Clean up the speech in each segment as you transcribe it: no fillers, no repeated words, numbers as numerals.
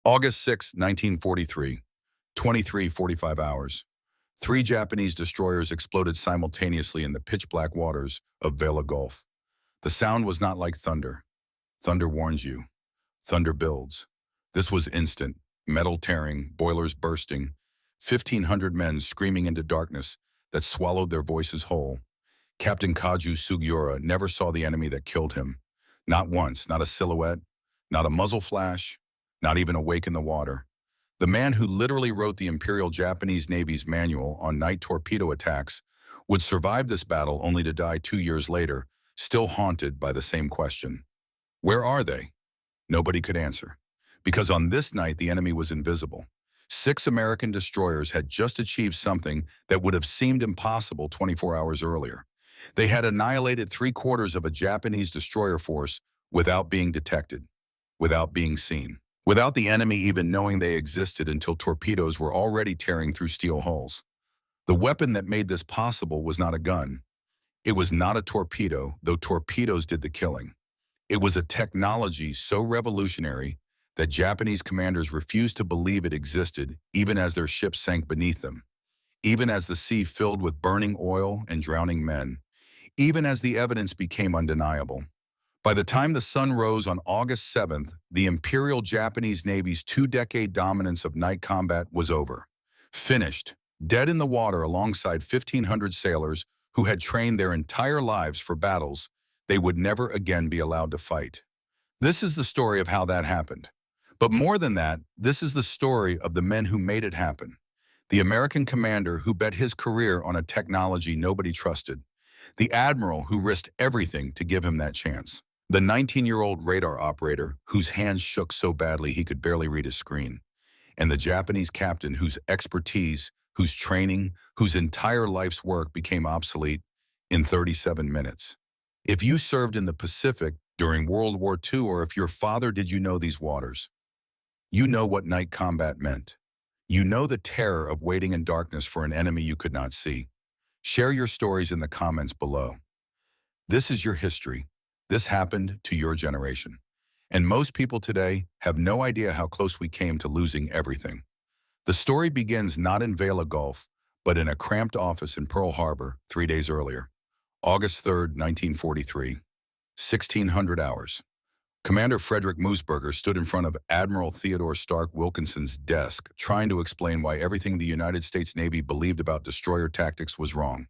August 6, 1943, 23:45 hours. Three Japanese destroyers exploded simultaneously in the pitch-black waters of Vela Gulf. The sound was not like thunder. Thunder warns you. Thunder builds. This was instant. Metal tearing, boilers bursting, 1,500 men screaming into darkness that swallowed their voices whole. Captain Kaju Sugura never saw the enemy that killed him. Not once, not a silhouette, not a muzzle flash, not even a wake in the water. The man who literally wrote the Imperial Japanese Navy's manual on night torpedo attacks would survive this battle only to die 2 years later, still haunted by the same question. Where are they? Nobody could answer. Because on this night, the enemy was invisible. 6 American destroyers had just achieved something that would have seemed impossible 24 hours earlier. They had annihilated 3/4 of a Japanese destroyer force without being detected, without being seen, without the enemy even knowing they existed until torpedoes were already tearing through steel hulls. The weapon that made this possible was not a gun. It was not a torpedo, though torpedoes did the killing. It was a technology so revolutionary that Japanese commanders refused to believe it existed even as their ships sank beneath them, even as the sea filled with burning oil and drowning men, even as the evidence became undeniable. By the time the sun rose on August 7th, the Imperial Japanese Navy's 2-decade dominance of night combat was over. Finished, dead in the water alongside 1,500 sailors who had trained their entire lives for battles they would never again be allowed to fight. This is the story of how that happened. But more than that, this is the story of the men who made it happen. The American commander who bet his career on a technology nobody trusted. The admiral who risked everything to give him that chance. The 19-year-old radar operator whose hands shook so badly he could barely read his screen. And the Japanese captain whose expertise, whose training, whose entire life's work became obsolete in 37 minutes. If you served in the Pacific during World War II, or if your father did you know these waters, you know what night combat meant. You know the terror of waiting in darkness for an enemy you could not see. Share your stories in the comments below. This is your history. This happened to your generation. And most people today have no idea how close we came to losing everything. The story begins not in Vela Gulf, but in a cramped office in Pearl Harbor 3 days earlier. August 3rd, 1943, 1600 hours. Commander Frederick Moosberger stood in front of Admiral Theodore Stark Wilkinson's desk, trying to explain why everything the United States Navy believed about destroyer tactics was wrong.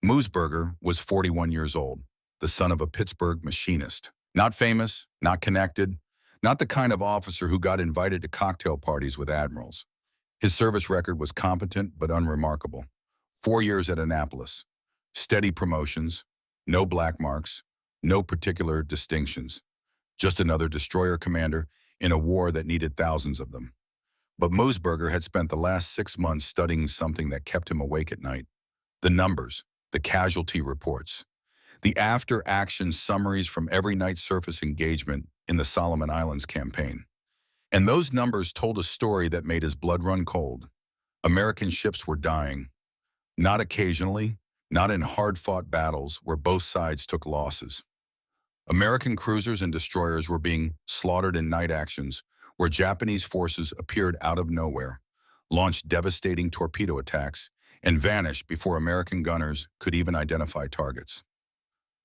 Moosberger was 41 years old, the son of a Pittsburgh machinist. Not famous, not connected, not the kind of officer who got invited to cocktail parties with admirals. His service record was competent but unremarkable. 4 years at Annapolis. Steady promotions, no black marks, no particular distinctions. Just another destroyer commander in a war that needed thousands of them. But Moosberger had spent the last 6 months studying something that kept him awake at night. The numbers, the casualty reports, the after-action summaries from every night surface engagement in the Solomon Islands campaign. And those numbers told a story that made his blood run cold. American ships were dying. Not occasionally, not in hard-fought battles where both sides took losses. American cruisers and destroyers were being slaughtered in night actions where Japanese forces appeared out of nowhere, launched devastating torpedo attacks, and vanished before American gunners could even identify targets.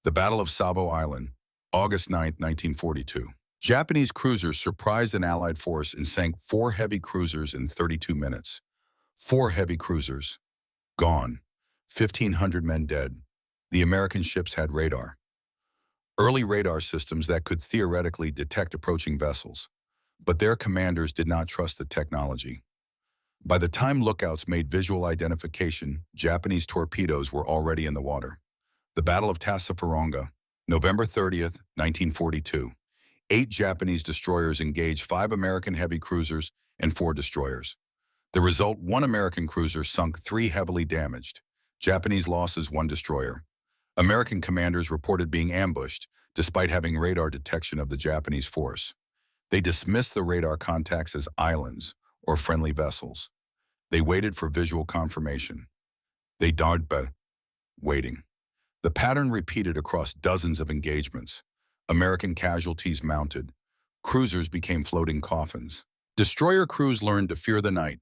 The Battle of Savo Island, August 9, 1942. Japanese cruisers surprised an Allied force and sank 4 heavy cruisers in 32 minutes. 4 heavy cruisers. Gone. 1,500 men dead. The American ships had radar. Early radar systems that could theoretically detect approaching vessels, but their commanders did not trust the technology. By the time lookouts made visual identification, Japanese torpedoes were already in the water. The Battle of Tassafaronga, November 30th, 1942. 8 Japanese destroyers engaged 5 American heavy cruisers and 4 destroyers. The result, 1 American cruiser sunk, 3 heavily damaged. Japanese losses, 1 destroyer. American commanders reported being ambushed, despite having radar detection of the Japanese force. They dismissed the radar contacts as islands or friendly vessels. They waited for visual confirmation. They died waiting. The pattern repeated across dozens of engagements. American casualties mounted. Cruisers became floating coffins. Destroyer crews learned to fear the night.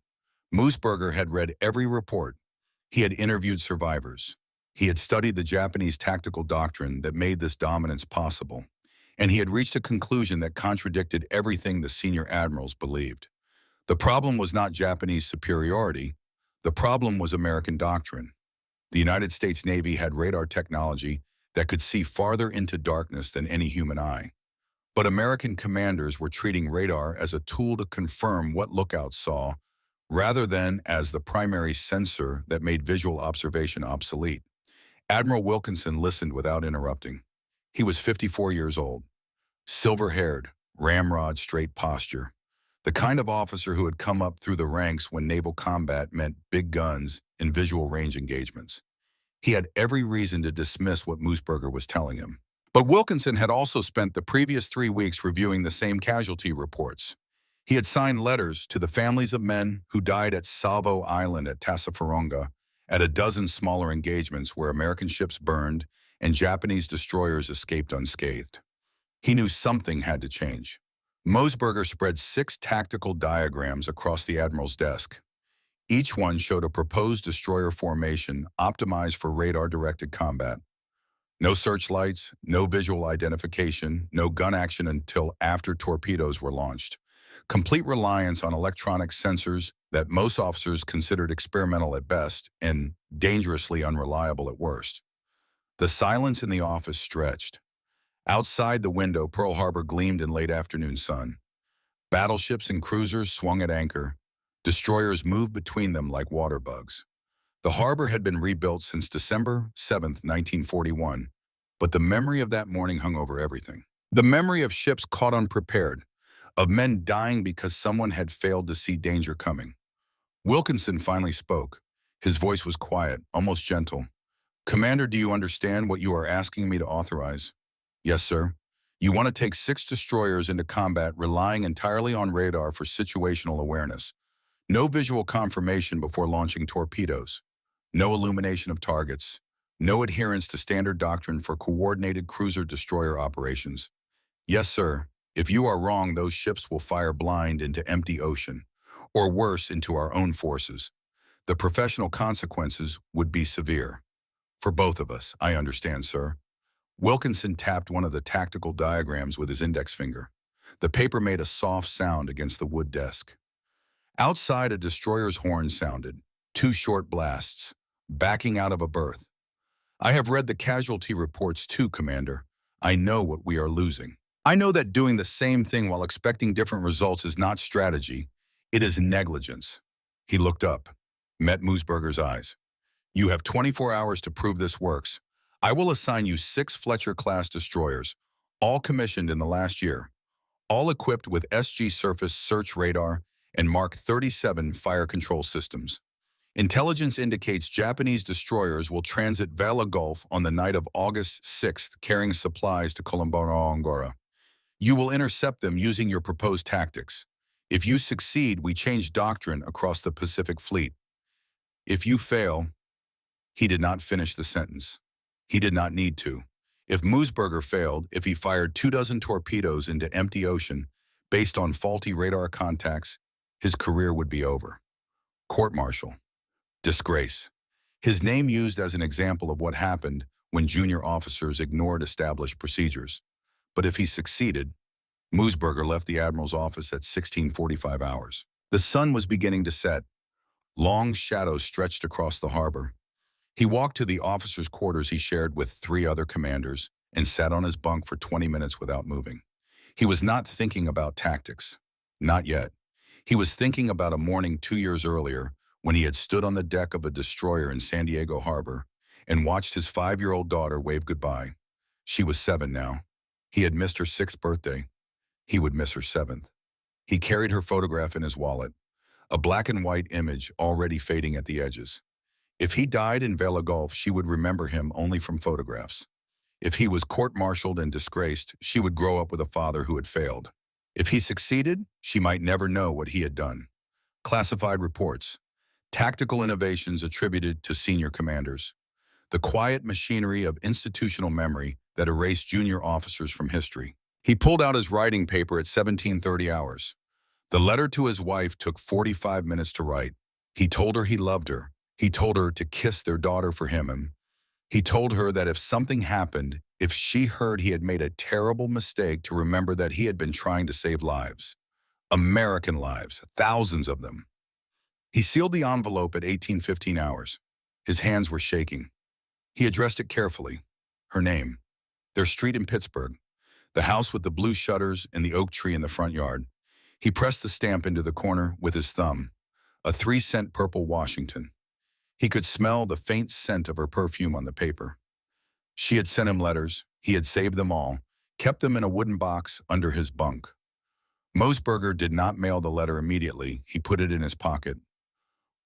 Moosberger had read every report. He had interviewed survivors. He had studied the Japanese tactical doctrine that made this dominance possible, and he had reached a conclusion that contradicted everything the senior admirals believed. The problem was not Japanese superiority. The problem was American doctrine. The United States Navy had radar technology that could see farther into darkness than any human eye. But American commanders were treating radar as a tool to confirm what lookouts saw, rather than as the primary sensor that made visual observation obsolete. Admiral Wilkinson listened without interrupting. He was 54 years old, silver-haired, ramrod-straight posture, the kind of officer who had come up through the ranks when naval combat meant big guns and visual range engagements. He had every reason to dismiss what Moosberger was telling him. But Wilkinson had also spent the previous 3 weeks reviewing the same casualty reports. He had signed letters to the families of men who died at Salvo Island at Tassafaronga, at a dozen smaller engagements where American ships burned and Japanese destroyers escaped unscathed. He knew something had to change. Moosberger spread 6 tactical diagrams across the admiral's desk. Each one showed a proposed destroyer formation optimized for radar-directed combat. No searchlights, no visual identification, no gun action until after torpedoes were launched. Complete reliance on electronic sensors that most officers considered experimental at best and dangerously unreliable at worst. The silence in the office stretched. Outside the window, Pearl Harbor gleamed in late afternoon sun. Battleships and cruisers swung at anchor. Destroyers moved between them like water bugs. The harbor had been rebuilt since December 7, 1941, but the memory of that morning hung over everything. The memory of ships caught unprepared, of men dying because someone had failed to see danger coming. Wilkinson finally spoke. His voice was quiet, almost gentle. "Commander, do you understand what you are asking me to authorize?" "Yes, sir." "You want to take 6 destroyers into combat relying entirely on radar for situational awareness. No visual confirmation before launching torpedoes. No illumination of targets. No adherence to standard doctrine for coordinated cruiser-destroyer operations." "Yes, sir. If you are wrong, those ships will fire blind into empty ocean, or worse, into our own forces. The professional consequences would be severe. For both of us, I understand, sir." Wilkinson tapped one of the tactical diagrams with his index finger. The paper made a soft sound against the wood desk. Outside, a destroyer's horn sounded, 2 short blasts, backing out of a berth. "I have read the casualty reports too, Commander. I know what we are losing. I know that doing the same thing while expecting different results is not strategy. It is negligence." He looked up, met Moosberger's eyes. "You have 24 hours to prove this works. I will assign you 6 Fletcher-class destroyers, all commissioned in the last year, all equipped with SG surface search radar and Mark 37 fire control systems. Intelligence indicates Japanese destroyers will transit Vela Gulf on the night of August 6th, carrying supplies to Colombo, Angola. You will intercept them using your proposed tactics. If you succeed, we change doctrine across the Pacific Fleet. If you fail..." He did not finish the sentence. He did not need to. If Moosberger failed, if he fired 24 torpedoes into empty ocean based on faulty radar contacts, his career would be over. Court-martial. Disgrace. His name used as an example of what happened when junior officers ignored established procedures. But if he succeeded, Moosberger left the admiral's office at 16:45 hours. The sun was beginning to set. Long shadows stretched across the harbor. He walked to the officers' quarters he shared with 3 other commanders and sat on his bunk for 20 minutes without moving. He was not thinking about tactics. Not yet. He was thinking about a morning 2 years earlier when he had stood on the deck of a destroyer in San Diego Harbor and watched his 5-year-old daughter wave goodbye. She was 7 now. He had missed her 6th birthday. He would miss her 7th. He carried her photograph in his wallet, a black and white image already fading at the edges. If he died in Vela Gulf, she would remember him only from photographs. If he was court-martialed and disgraced, she would grow up with a father who had failed. If he succeeded, she might never know what he had done. Classified reports. Tactical innovations attributed to senior commanders. The quiet machinery of institutional memory that erased junior officers from history. He pulled out his writing paper at 17:30 hours. The letter to his wife took 45 minutes to write. He told her he loved her. He told her to kiss their daughter for him. And he told her that if something happened, if she heard he had made a terrible mistake, to remember that he had been trying to save lives. American lives, thousands of them. He sealed the envelope at 18:15 hours. His hands were shaking. He addressed it carefully. Her name. Their street in Pittsburgh. The house with the blue shutters and the oak tree in the front yard. He pressed the stamp into the corner with his thumb. A 3-cent purple Washington. He could smell the faint scent of her perfume on the paper. She had sent him letters. He had saved them all, kept them in a wooden box under his bunk. Mosberger did not mail the letter immediately. He put it in his pocket,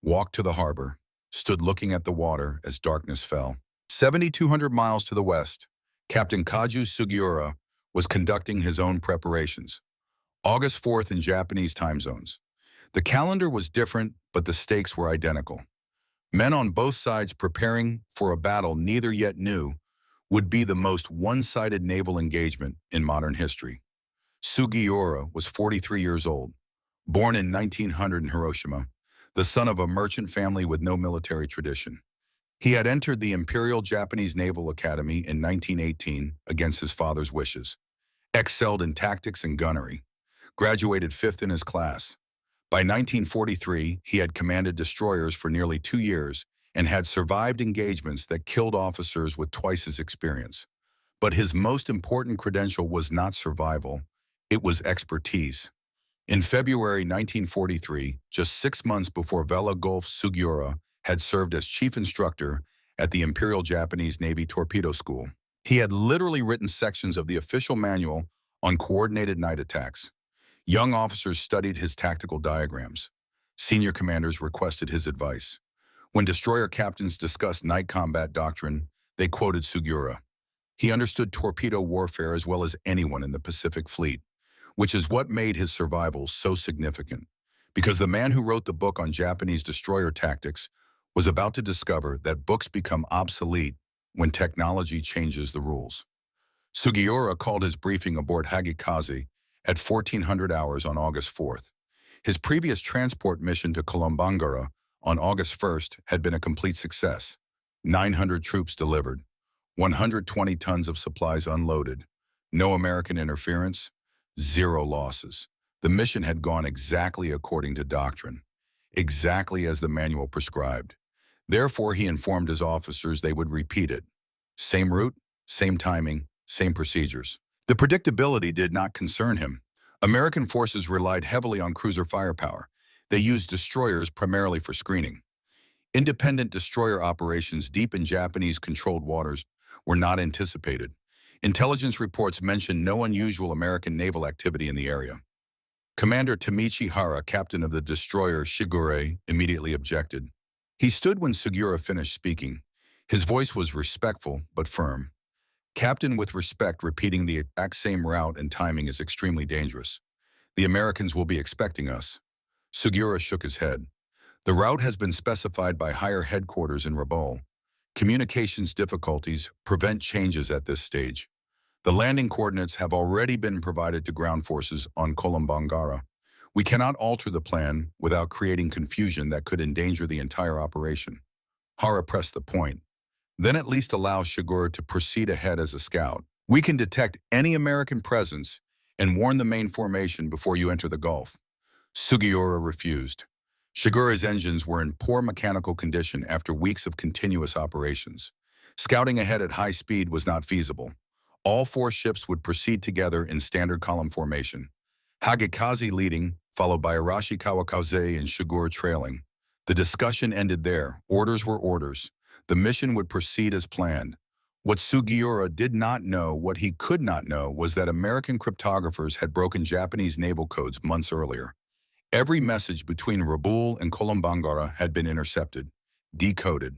walked to the harbor, stood looking at the water as darkness fell. 7,200 miles to the west, Captain Kaju Sugura was conducting his own preparations. August 4th in Japanese time zones. The calendar was different, but the stakes were identical. Men on both sides preparing for a battle neither yet knew would be the most one-sided naval engagement in modern history. Sugura was 43 years old, born in 1900 in Hiroshima, the son of a merchant family with no military tradition. He had entered the Imperial Japanese Naval Academy in 1918 against his father's wishes, excelled in tactics and gunnery, graduated 5th in his class. By 1943, he had commanded destroyers for nearly 2 years and had survived engagements that killed officers with twice his experience. But his most important credential was not survival, it was expertise. In February 1943, just 6 months before Vela Gulf, Sugura had served as chief instructor at the Imperial Japanese Navy Torpedo School. He had literally written sections of the official manual on coordinated night attacks. Young officers studied his tactical diagrams. Senior commanders requested his advice. When destroyer captains discussed night combat doctrine, they quoted Sugura. He understood torpedo warfare as well as anyone in the Pacific Fleet, which is what made his survival so significant. Because the man who wrote the book on Japanese destroyer tactics was about to discover that books become obsolete when technology changes the rules. Sugura called his briefing aboard Hagikaze at 1400 hours on August 4th. His previous transport mission to Kolombangara on August 1st had been a complete success. 900 troops delivered, 120 tons of supplies unloaded, no American interference, 0 losses. The mission had gone exactly according to doctrine, exactly as the manual prescribed. Therefore, he informed his officers they would repeat it. Same route, same timing, same procedures. The predictability did not concern him. American forces relied heavily on cruiser firepower. They used destroyers primarily for screening. Independent destroyer operations deep in Japanese-controlled waters were not anticipated. Intelligence reports mentioned no unusual American naval activity in the area. Commander Tamichi Hara, captain of the destroyer Sugura, immediately objected. He stood when Sugura finished speaking. His voice was respectful but firm. Captain, with respect, repeating the exact same route and timing is extremely dangerous. The Americans will be expecting us. Sugura shook his head. The route has been specified by higher headquarters in Rabaul. Communications difficulties prevent changes at this stage. The landing coordinates have already been provided to ground forces on Kolombangara. We cannot alter the plan without creating confusion that could endanger the entire operation. Hara pressed the point. Then at least allow Sugura to proceed ahead as a scout. We can detect any American presence and warn the main formation before you enter the Gulf. Sugura refused. Sugura's engines were in poor mechanical condition after weeks of continuous operations. Scouting ahead at high speed was not feasible. All 4 ships would proceed together in standard column formation. Hagikaze leading, followed by Arashi Kawakaze and Sugura trailing. The discussion ended there. Orders were orders. The mission would proceed as planned. What Sugura did not know, what he could not know, was that American cryptographers had broken Japanese naval codes months earlier. Every message between Rabaul and Kolombangara had been intercepted, decoded,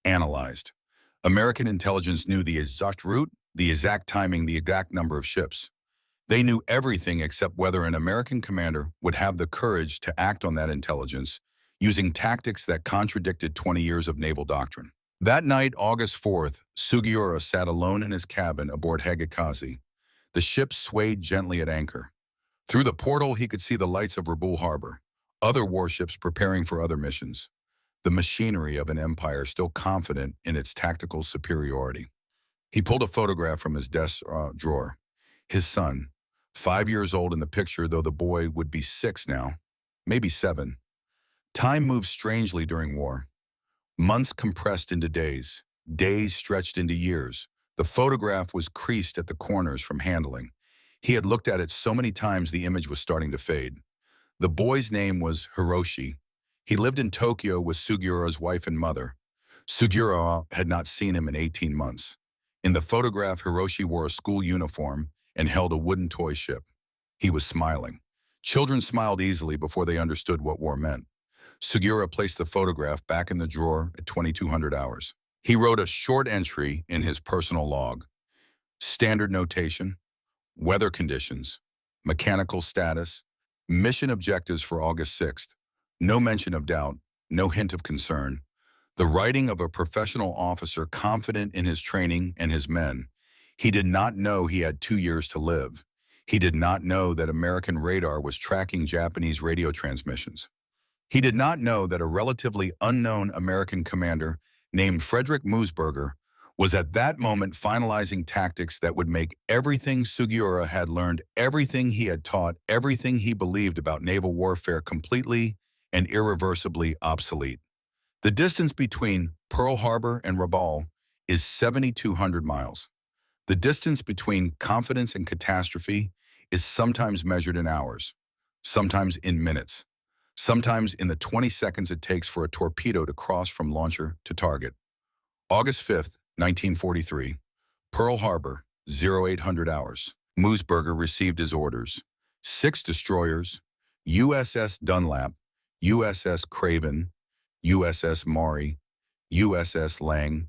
analyzed. American intelligence knew the exact route, the exact timing, the exact number of ships. They knew everything except whether an American commander would have the courage to act on that intelligence using tactics that contradicted 20 years of naval doctrine. That night, August 4th, Sugura sat alone in his cabin aboard Hagikaze. The ship swayed gently at anchor. Through the portal, he could see the lights of Rabaul Harbor, other warships preparing for other missions, the machinery of an empire still confident in its tactical superiority. He pulled a photograph from his desk drawer. His son, 5 years old in the picture, though the boy would be 6 now, maybe 7. Time moved strangely during war. Months compressed into days, days stretched into years. The photograph was creased at the corners from handling. He had looked at it so many times the image was starting to fade. The boy's name was Hiroshi. He lived in Tokyo with Sugura's wife and mother. Sugura had not seen him in 18 months. In the photograph, Hiroshi wore a school uniform and held a wooden toy ship. He was smiling. Children smiled easily before they understood what war meant. Sugura placed the photograph back in the drawer at 2200 hours. He wrote a short entry in his personal log. Standard notation, weather conditions, mechanical status, mission objectives for August 6th. No mention of doubt, no hint of concern. The writing of a professional officer confident in his training and his men. He did not know he had 2 years to live. He did not know that American radar was tracking Japanese radio transmissions. He did not know that a relatively unknown American commander named Frederick Moosberger was at that moment finalizing tactics that would make everything Sugura had learned, everything he had taught, everything he believed about naval warfare completely and irreversibly obsolete. The distance between Pearl Harbor and Rabaul is 7,200 miles. The distance between confidence and catastrophe is sometimes measured in hours, sometimes in minutes, sometimes in the 20 seconds it takes for a torpedo to cross from launcher to target. August 5th, 1943, Pearl Harbor, 0800 hours. Moosberger received his orders. 6 destroyers, USS Dunlap, USS Craven, USS Maury, USS Lang,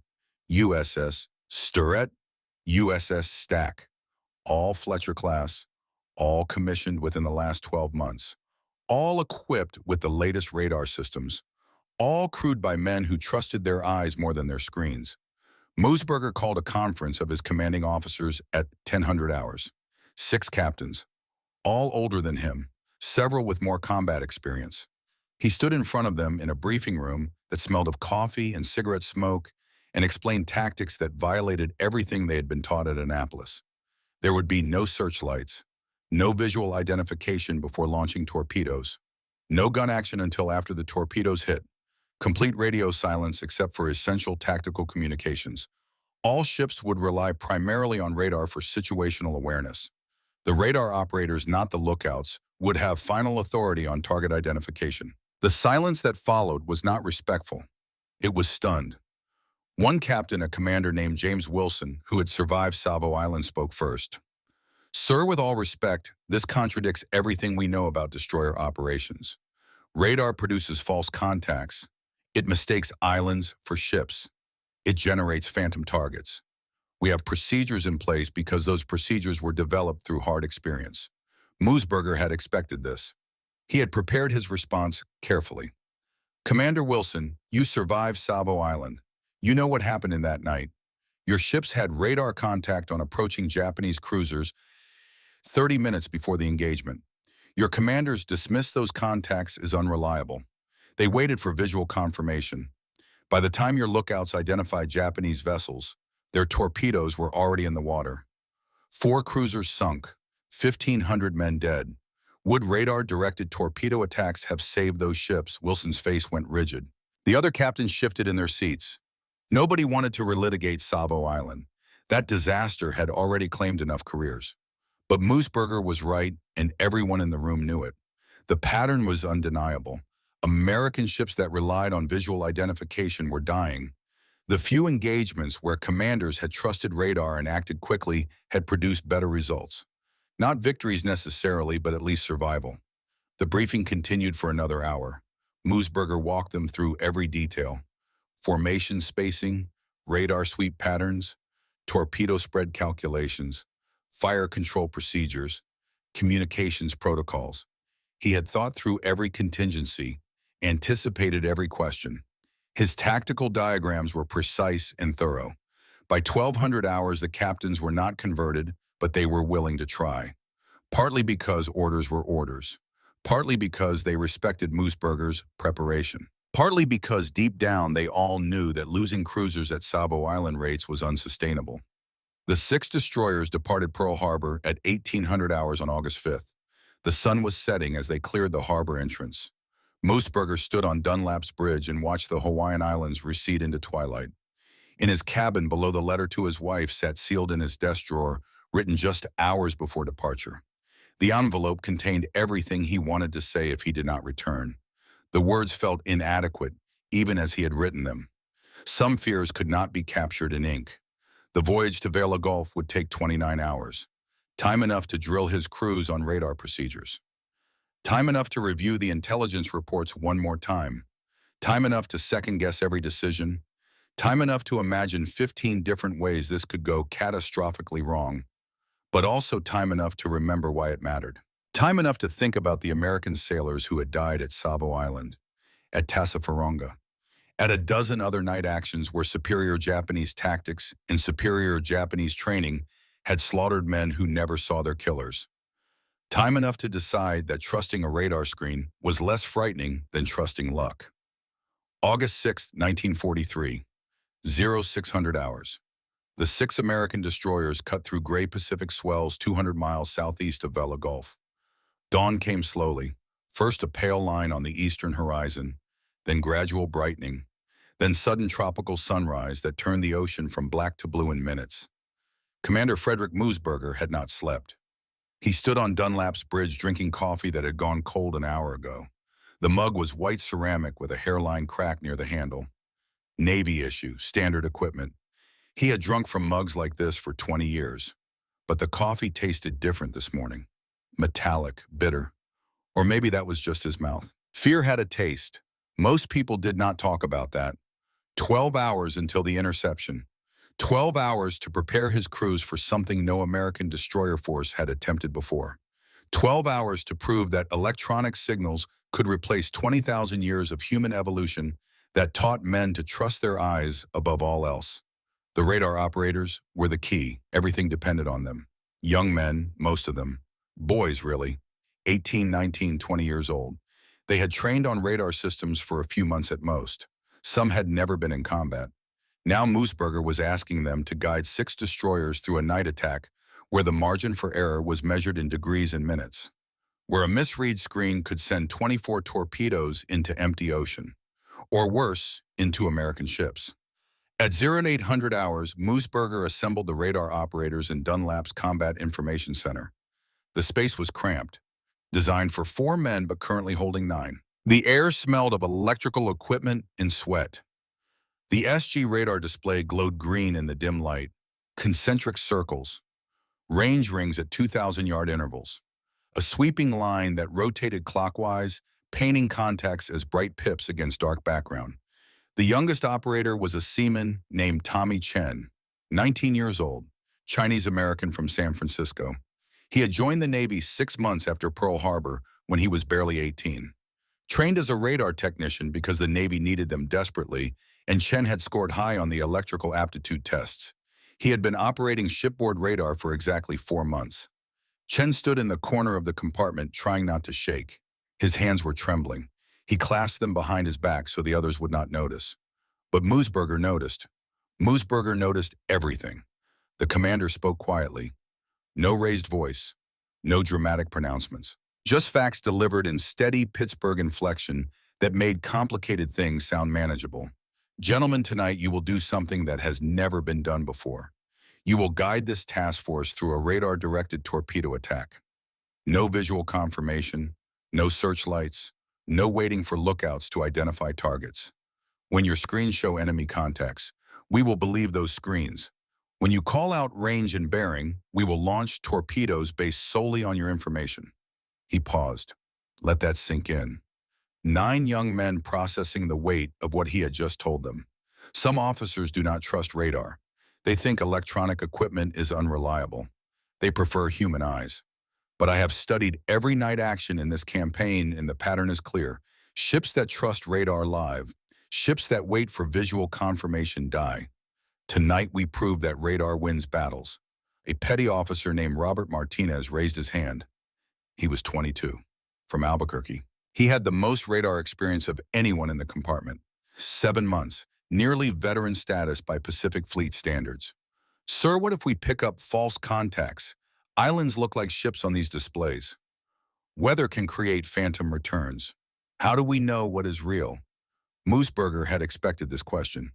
USS Sturette, USS Stack, all Fletcher class, all commissioned within the last 12 months, all equipped with the latest radar systems, all crewed by men who trusted their eyes more than their screens. Moosberger called a conference of his commanding officers at 1000 hours. 6 captains, all older than him, several with more combat experience. He stood in front of them in a briefing room that smelled of coffee and cigarette smoke and explained tactics that violated everything they had been taught at Annapolis. There would be no searchlights, no visual identification before launching torpedoes, no gun action until after the torpedoes hit, complete radio silence except for essential tactical communications. All ships would rely primarily on radar for situational awareness. The radar operators, not the lookouts, would have final authority on target identification. The silence that followed was not respectful. It was stunned. One captain, a commander named James Wilson, who had survived Savo Island, spoke first. "Sir, with all respect, this contradicts everything we know about destroyer operations. Radar produces false contacts. It mistakes islands for ships. It generates phantom targets. We have procedures in place because those procedures were developed through hard experience." Moosberger had expected this. He had prepared his response carefully. "Commander Wilson, you survived Savo Island. You know what happened in that night. Your ships had radar contact on approaching Japanese cruisers 30 minutes before the engagement. Your commanders dismissed those contacts as unreliable. They waited for visual confirmation. By the time your lookouts identified Japanese vessels, their torpedoes were already in the water. 4 cruisers sunk, 1,500 men dead. Would radar-directed torpedo attacks have saved those ships?" Wilson's face went rigid. The other captains shifted in their seats. Nobody wanted to relitigate Savo Island. That disaster had already claimed enough careers. But Moosberger was right, and everyone in the room knew it. The pattern was undeniable. American ships that relied on visual identification were dying. The few engagements where commanders had trusted radar and acted quickly had produced better results. Not victories necessarily, but at least survival. The briefing continued for another hour. Moosberger walked them through every detail. Formation spacing, radar sweep patterns, torpedo spread calculations, fire control procedures, communications protocols. He had thought through every contingency, anticipated every question. His tactical diagrams were precise and thorough. By 1200 hours, the captains were not converted, but they were willing to try. Partly because orders were orders. Partly because they respected Moosburger's preparation. Partly because deep down they all knew that losing cruisers at Savo Island rates was unsustainable. The 6 destroyers departed Pearl Harbor at 1800 hours on August 5th. The sun was setting as they cleared the harbor entrance. Moosburger stood on Dunlap's bridge and watched the Hawaiian Islands recede into twilight. In his cabin below the letter to his wife sat sealed in his desk drawer, written just hours before departure. The envelope contained everything he wanted to say if he did not return. The words felt inadequate, even as he had written them. Some fears could not be captured in ink. The voyage to Vela Gulf would take 29 hours. Time enough to drill his crews on radar procedures. Time enough to review the intelligence reports one more time. Time enough to second-guess every decision. Time enough to imagine 15 different ways this could go catastrophically wrong. But also time enough to remember why it mattered. Time enough to think about the American sailors who had died at Savo Island, at Tassafaronga, at a dozen other night actions where superior Japanese tactics and superior Japanese training had slaughtered men who never saw their killers. Time enough to decide that trusting a radar screen was less frightening than trusting luck. August 6, 1943, 0600 hours. The 6 American destroyers cut through gray Pacific swells 200 miles southeast of Vela Gulf. Dawn came slowly, first a pale line on the eastern horizon, then gradual brightening, then sudden tropical sunrise that turned the ocean from black to blue in minutes. Commander Frederick Moosburger had not slept. He stood on Dunlap's bridge drinking coffee that had gone cold an hour ago. The mug was white ceramic with a hairline crack near the handle. Navy issue, standard equipment. He had drunk from mugs like this for 20 years. But the coffee tasted different this morning. Metallic, bitter. Or maybe that was just his mouth. Fear had a taste. Most people did not talk about that. 12 hours until the interception. 12 hours to prepare his crews for something no American destroyer force had attempted before. 12 hours to prove that electronic signals could replace 20,000 years of human evolution that taught men to trust their eyes above all else. The radar operators were the key. Everything depended on them. Young men, most of them. Boys, really. 18, 19, 20 years old. They had trained on radar systems for a few months at most. Some had never been in combat. Now Moosburger was asking them to guide 6 destroyers through a night attack where the margin for error was measured in degrees and minutes, where a misread screen could send 24 torpedoes into empty ocean, or worse, into American ships. At 0800 hours, Moosburger assembled the radar operators in Dunlap's Combat Information Center. The space was cramped, designed for 4 men but currently holding 9. The air smelled of electrical equipment and sweat. The SG radar display glowed green in the dim light, concentric circles, range rings at 2,000-yard intervals, a sweeping line that rotated clockwise, painting contacts as bright pips against dark background. The youngest operator was a seaman named Tommy Chen, 19 years old, Chinese-American from San Francisco. He had joined the Navy 6 months after Pearl Harbor when he was barely 18. Trained as a radar technician because the Navy needed them desperately, and Chen had scored high on the electrical aptitude tests. He had been operating shipboard radar for exactly 4 months. Chen stood in the corner of the compartment trying not to shake. His hands were trembling. He clasped them behind his back so the others would not notice. But Moosburger noticed. Moosburger noticed everything. The commander spoke quietly. No raised voice. No dramatic pronouncements. Just facts delivered in steady Pittsburgh inflection that made complicated things sound manageable. Gentlemen, tonight you will do something that has never been done before. You will guide this task force through a radar-directed torpedo attack. No visual confirmation, no searchlights, no waiting for lookouts to identify targets. When your screens show enemy contacts, we will believe those screens. When you call out range and bearing, we will launch torpedoes based solely on your information. He paused. Let that sink in. 9 young men processing the weight of what he had just told them. Some officers do not trust radar. They think electronic equipment is unreliable. They prefer human eyes. But I have studied every night action in this campaign and the pattern is clear. Ships that trust radar live. Ships that wait for visual confirmation die. Tonight we prove that radar wins battles. A petty officer named Robert Martinez raised his hand. He was 22, from Albuquerque. He had the most radar experience of anyone in the compartment. 7 months, nearly veteran status by Pacific Fleet standards. Sir, what if we pick up false contacts? Islands look like ships on these displays. Weather can create phantom returns. How do we know what is real? Mooseburger had expected this question.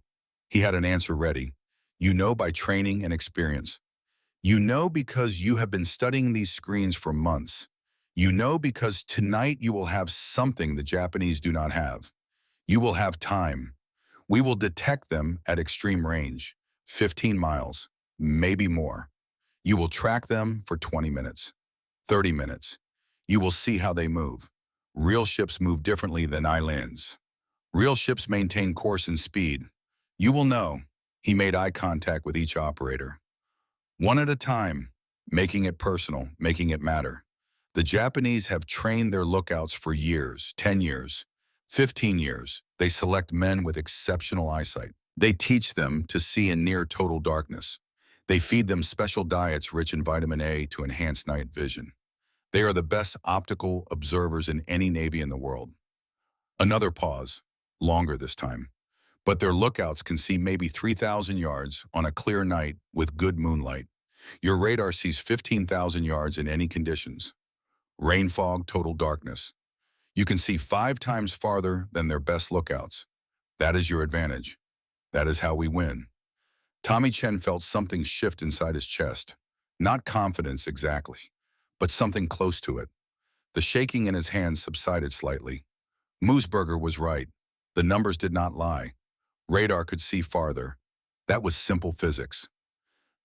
He had an answer ready. You know by training and experience. You know because you have been studying these screens for months. You know because tonight you will have something the Japanese do not have. You will have time. We will detect them at extreme range, 15 miles, maybe more. You will track them for 20 minutes, 30 minutes. You will see how they move. Real ships move differently than islands. Real ships maintain course and speed. You will know. He made eye contact with each operator. One at a time, making it personal, making it matter. The Japanese have trained their lookouts for years, 10 years, 15 years. They select men with exceptional eyesight. They teach them to see in near total darkness. They feed them special diets rich in vitamin A to enhance night vision. They are the best optical observers in any navy in the world. Another pause, longer this time. But their lookouts can see maybe 3,000 yards on a clear night with good moonlight. Your radar sees 15,000 yards in any conditions. Rain fog, total darkness. You can see 5 times farther than their best lookouts. That is your advantage. That is how we win. Tommy Chen felt something shift inside his chest. Not confidence exactly, but something close to it. The shaking in his hands subsided slightly. Mooseburger was right. The numbers did not lie. Radar could see farther. That was simple physics.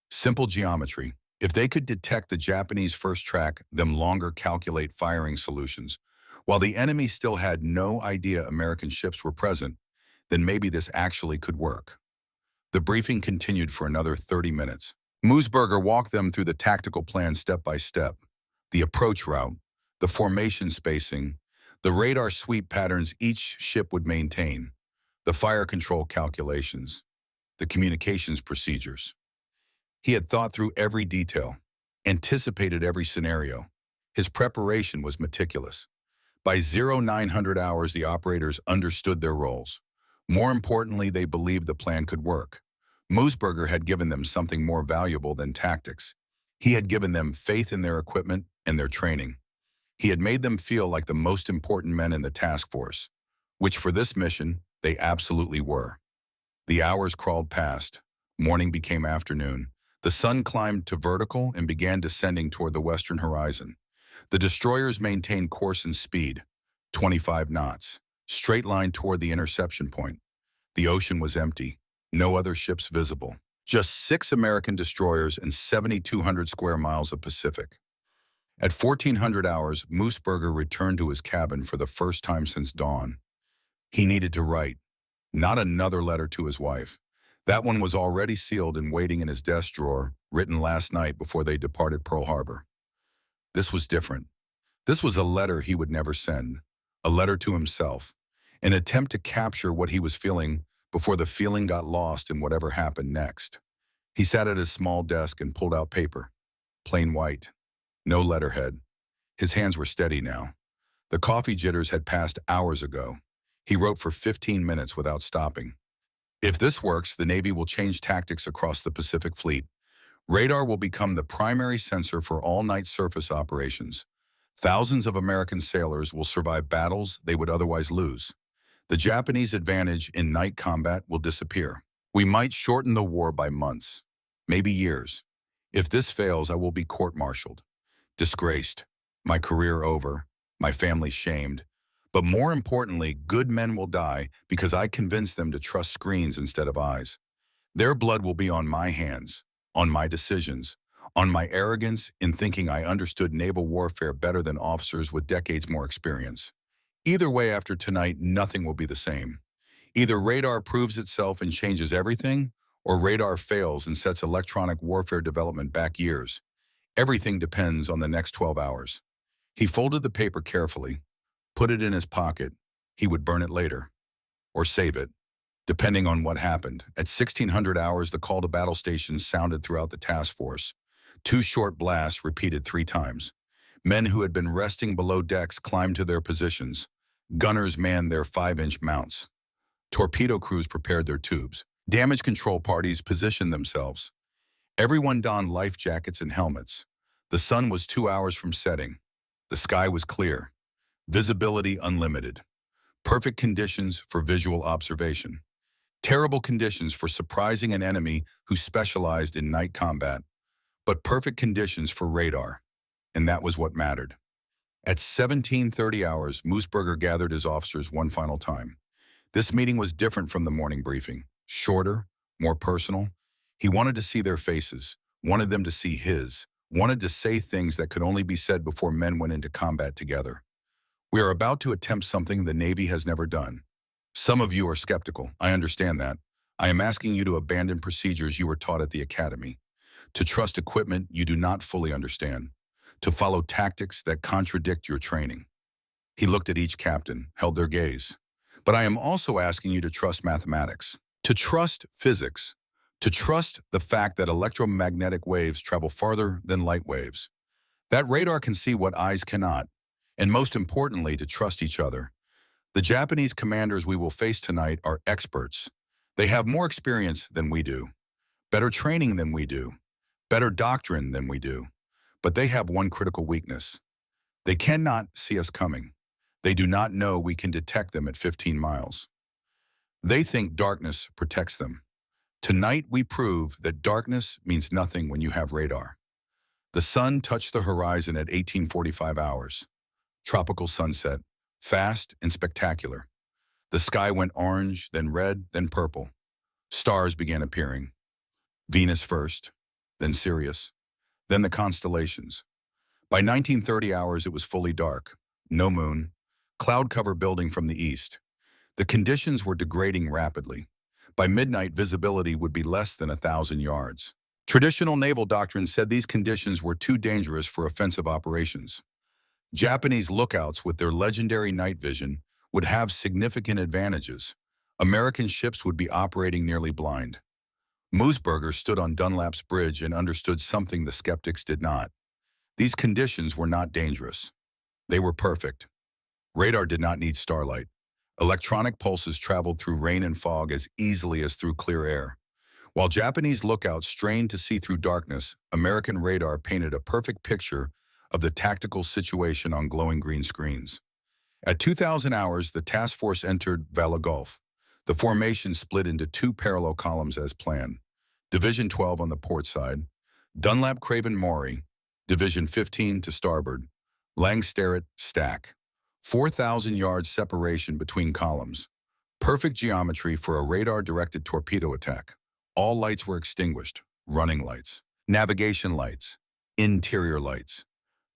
Simple geometry. If they could detect the Japanese first track, them longer calculate firing solutions, while the enemy still had no idea American ships were present, then maybe this actually could work. The briefing continued for another 30 minutes. Mooseburger walked them through the tactical plan step by step, the approach route, the formation spacing, the radar sweep patterns each ship would maintain, the fire control calculations, the communications procedures. He had thought through every detail, anticipated every scenario. His preparation was meticulous. By 0900 hours, the operators understood their roles. More importantly, they believed the plan could work. Mooseburger had given them something more valuable than tactics. He had given them faith in their equipment and their training. He had made them feel like the most important men in the task force, which for this mission, they absolutely were. The hours crawled past. Morning became afternoon. The sun climbed to vertical and began descending toward the western horizon. The destroyers maintained course and speed, 25 knots, straight line toward the interception point. The ocean was empty, no other ships visible. Just 6 American destroyers and 7,200 square miles of Pacific. At 1400 hours, Mooseburger returned to his cabin for the first time since dawn. He needed to write, not another letter to his wife. That one was already sealed and waiting in his desk drawer, written last night before they departed Pearl Harbor. This was different. This was a letter he would never send, a letter to himself, an attempt to capture what he was feeling before the feeling got lost in whatever happened next. He sat at his small desk and pulled out paper, plain white, no letterhead. His hands were steady now. The coffee jitters had passed hours ago. He wrote for 15 minutes without stopping. If this works, the Navy will change tactics across the Pacific Fleet. Radar will become the primary sensor for all night surface operations. Thousands of American sailors will survive battles they would otherwise lose. The Japanese advantage in night combat will disappear. We might shorten the war by months, maybe years. If this fails, I will be court-martialed, disgraced, my career over, my family shamed. But more importantly, good men will die because I convinced them to trust screens instead of eyes. Their blood will be on my hands, on my decisions, on my arrogance in thinking I understood naval warfare better than officers with decades more experience. Either way, after tonight, nothing will be the same. Either radar proves itself and changes everything, or radar fails and sets electronic warfare development back years. Everything depends on the next 12 hours. He folded the paper carefully, put it in his pocket. He would burn it later, or save it, depending on what happened. At 1600 hours, the call to battle stations sounded throughout the task force. 2 short blasts repeated 3 times. Men who had been resting below decks climbed to their positions. Gunners manned their 5-inch mounts. Torpedo crews prepared their tubes. Damage control parties positioned themselves. Everyone donned life jackets and helmets. The sun was 2 hours from setting. The sky was clear. Visibility unlimited. Perfect conditions for visual observation. Terrible conditions for surprising an enemy who specialized in night combat. But perfect conditions for radar. And that was what mattered. At 17:30 hours, Moosberger gathered his officers one final time. This meeting was different from the morning briefing. Shorter, more personal. He wanted to see their faces, wanted them to see his, wanted to say things that could only be said before men went into combat together. We are about to attempt something the Navy has never done. Some of you are skeptical. I understand that. I am asking you to abandon procedures you were taught at the academy, to trust equipment you do not fully understand, to follow tactics that contradict your training. He looked at each captain, held their gaze. But I am also asking you to trust mathematics, to trust physics, to trust the fact that electromagnetic waves travel farther than light waves. That radar can see what eyes cannot, and most importantly, to trust each other. The Japanese commanders we will face tonight are experts. They have more experience than we do, better training than we do, better doctrine than we do. But they have one critical weakness. They cannot see us coming. They do not know we can detect them at 15 miles. They think darkness protects them. Tonight we prove that darkness means nothing when you have radar. The sun touched the horizon at 18:45 hours. Tropical sunset, fast and spectacular. The sky went orange, then red, then purple. Stars began appearing. Venus first, then Sirius, then the constellations. By 19:30 hours it was fully dark. No moon. Cloud cover building from the east. The conditions were degrading rapidly. By midnight, visibility would be less than 1,000 yards. Traditional naval doctrine said these conditions were too dangerous for offensive operations. Japanese lookouts with their legendary night vision would have significant advantages. American ships would be operating nearly blind. Moosberger stood on Dunlap's bridge and understood something the skeptics did not. These conditions were not dangerous. They were perfect. Radar did not need starlight. Electronic pulses traveled through rain and fog as easily as through clear air. While Japanese lookouts strained to see through darkness, American radar painted a perfect picture of the tactical situation on glowing green screens. At 2,000 hours, the task force entered Vela Gulf. The formation split into 2 parallel columns as planned. Division 12 on the port side, Dunlap Craven Maury, Division 15 to starboard, Langstaret stack. 4,000 yards separation between columns. Perfect geometry for a radar-directed torpedo attack. All lights were extinguished, running lights, navigation lights, interior lights.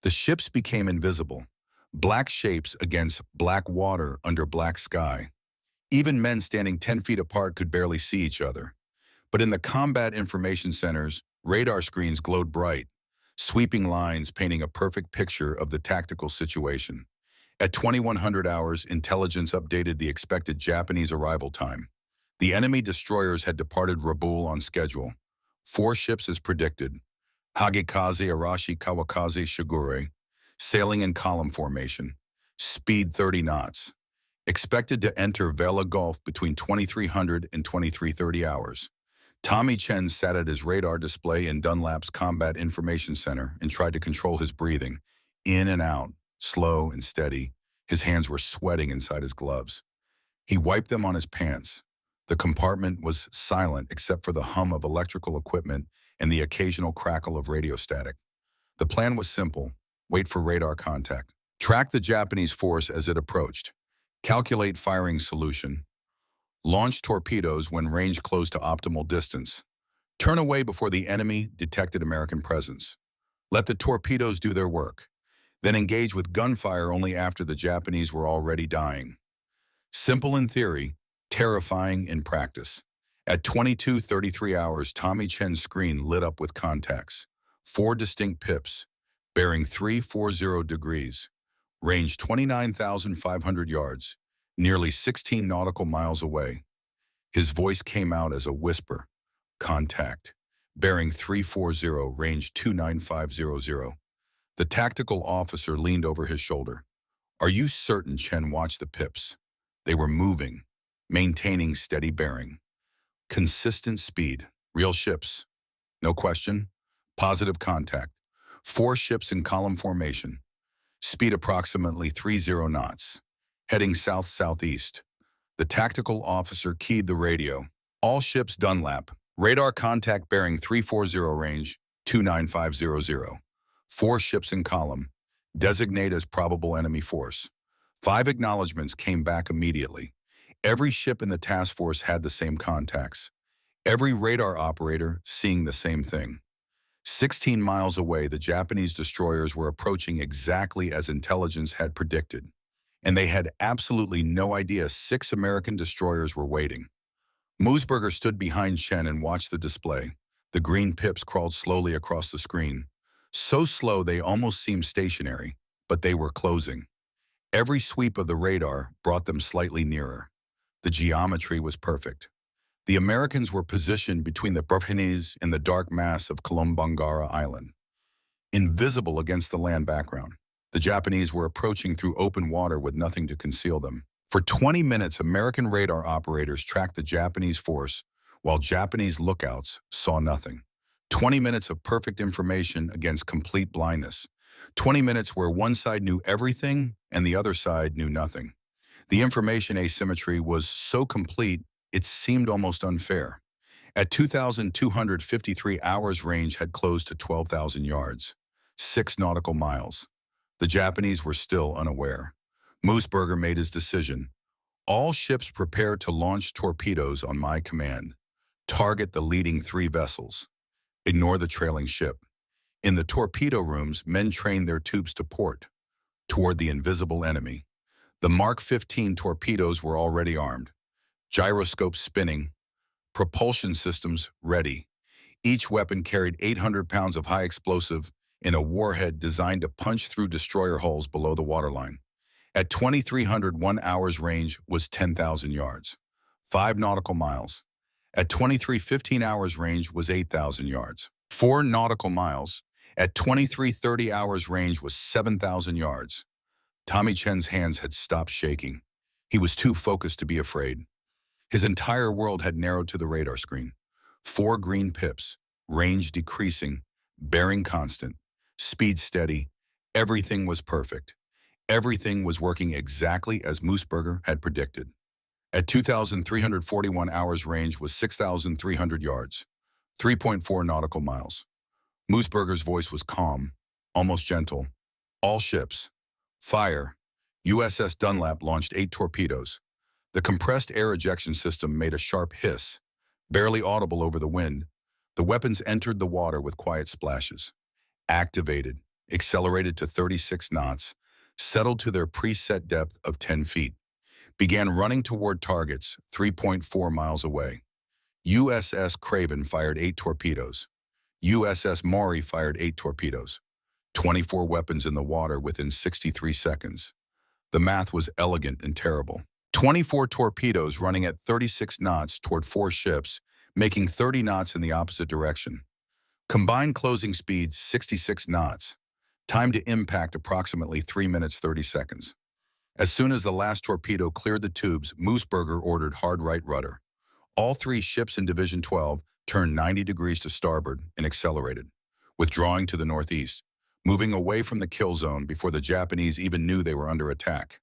The ships became invisible, black shapes against black water under black sky. Even men standing 10 feet apart could barely see each other. But in the combat information centers, radar screens glowed bright, sweeping lines painting a perfect picture of the tactical situation. At 2100 hours, intelligence updated the expected Japanese arrival time. The enemy destroyers had departed Rabaul on schedule. 4 ships as predicted. Hagekaze, Arashi, Kawakaze, Sugura, sailing in column formation. Speed 30 knots. Expected to enter Vela Gulf between 2300 and 2330 hours. Tommy Chen sat at his radar display in Dunlap's Combat Information Center and tried to control his breathing. In and out, slow and steady. His hands were sweating inside his gloves. He wiped them on his pants. The compartment was silent except for the hum of electrical equipment and the occasional crackle of radio static. The plan was simple. Wait for radar contact. Track the Japanese force as it approached. Calculate firing solution. Launch torpedoes when range close to optimal distance. Turn away before the enemy detected American presence. Let the torpedoes do their work. Then engage with gunfire only after the Japanese were already dying. Simple in theory, terrifying in practice. At 22:33 hours, Tommy Chen's screen lit up with contacts. 4 distinct pips, bearing 340 degrees, range 29,500 yards, nearly 16 nautical miles away. His voice came out as a whisper. Contact, bearing 340, range 29500. The tactical officer leaned over his shoulder. Are you certain? Chen watched the pips. They were moving, maintaining steady bearing. Consistent speed. Real ships. No question. Positive contact. 4 ships in column formation. Speed approximately 30 knots. Heading south-southeast. The tactical officer keyed the radio. All ships Dunlap. Radar contact bearing 340 range, 29500. 4 ships in column. Designate as probable enemy force. 5 acknowledgements came back immediately. Every ship in the task force had the same contacts. Every radar operator seeing the same thing. 16 miles away, the Japanese destroyers were approaching exactly as intelligence had predicted. And they had absolutely no idea 6 American destroyers were waiting. Moosberger stood behind Chen and watched the display. The green pips crawled slowly across the screen. So slow they almost seemed stationary, but they were closing. Every sweep of the radar brought them slightly nearer. The geometry was perfect. The Americans were positioned between the Japanese and the dark mass of Kolombangara Island. Invisible against the land background, the Japanese were approaching through open water with nothing to conceal them. For 20 minutes, American radar operators tracked the Japanese force, while Japanese lookouts saw nothing. 20 minutes of perfect information against complete blindness. 20 minutes where one side knew everything and the other side knew nothing. The information asymmetry was so complete, it seemed almost unfair. At 2,253 hours, range had closed to 12,000 yards, 6 nautical miles. The Japanese were still unaware. Moosberger made his decision. All ships prepare to launch torpedoes on my command. Target the leading 3 vessels. Ignore the trailing ship. In the torpedo rooms, men trained their tubes to port, toward the invisible enemy. The Mark 15 torpedoes were already armed. Gyroscopes spinning, propulsion systems ready. Each weapon carried 800 pounds of high explosive in a warhead designed to punch through destroyer hulls below the waterline. At 2,301 hours, range was 10,000 yards, 5 nautical miles. At 2315 hours, range was 8,000 yards, 4 nautical miles. At 2330 hours, range was 7,000 yards. Tommy Chen's hands had stopped shaking. He was too focused to be afraid. His entire world had narrowed to the radar screen. 4 green pips, range decreasing, bearing constant, speed steady. Everything was perfect. Everything was working exactly as Moosberger had predicted. At 2,341 hours, range was 6,300 yards, 3.4 nautical miles. Moosberger's voice was calm, almost gentle. All ships, fire. USS Dunlap launched 8 torpedoes. The compressed air ejection system made a sharp hiss, barely audible over the wind. The weapons entered the water with quiet splashes. Activated, accelerated to 36 knots, settled to their preset depth of 10 feet. Began running toward targets 3.4 miles away. USS Craven fired 8 torpedoes. USS Maury fired 8 torpedoes. 24 weapons in the water within 63 seconds. The math was elegant and terrible. 24 torpedoes running at 36 knots toward 4 ships, making 30 knots in the opposite direction. Combined closing speed 66 knots. Time to impact approximately 3 minutes 30 seconds. As soon as the last torpedo cleared the tubes, Moosberger ordered hard right rudder. All 3 ships in Division 12 turned 90 degrees to starboard and accelerated, withdrawing to the northeast, moving away from the kill zone before the Japanese even knew they were under attack.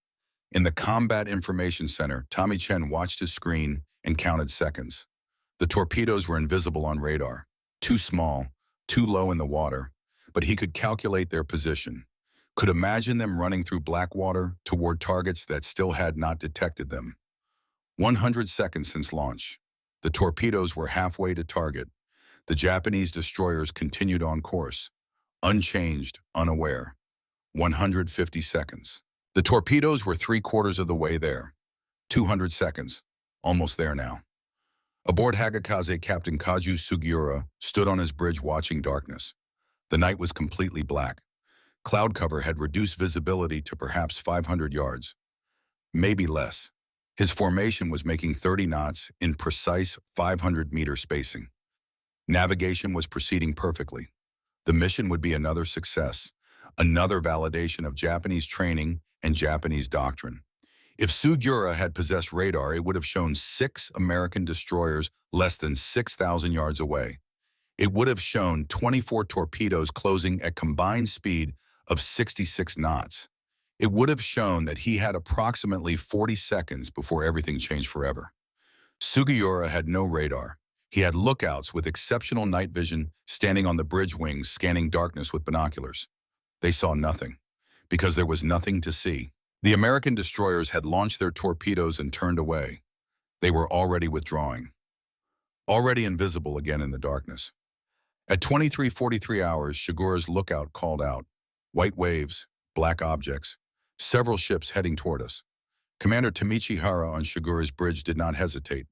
In the Combat Information Center, Tommy Chen watched his screen and counted seconds. The torpedoes were invisible on radar, too small, too low in the water, but he could calculate their position, could imagine them running through black water toward targets that still had not detected them. 100 seconds since launch. The torpedoes were halfway to target. The Japanese destroyers continued on course, unchanged, unaware. 150 seconds. The torpedoes were 3/4 of the way there. 200 seconds. Almost there now. Aboard Hagakaze, Captain Kaju Sugura stood on his bridge watching darkness. The night was completely black. Cloud cover had reduced visibility to perhaps 500 yards. Maybe less. His formation was making 30 knots in precise 500-meter spacing. Navigation was proceeding perfectly. The mission would be another success. another validation of Japanese training and Japanese doctrine. If Sugura had possessed radar, it would have shown 6 American destroyers less than 6,000 yards away. It would have shown 24 torpedoes closing at combined speed of 66 knots. It would have shown that he had approximately 40 seconds before everything changed forever. Sugura had no radar. He had lookouts with exceptional night vision standing on the bridge wings scanning darkness with binoculars. They saw nothing, because there was nothing to see. The American destroyers had launched their torpedoes and turned away. They were already withdrawing, already invisible again in the darkness. At 23:43 hours, Sugura's lookout called out. White waves, black objects, several ships heading toward us. Commander Tamichihara on Sugura's bridge did not hesitate.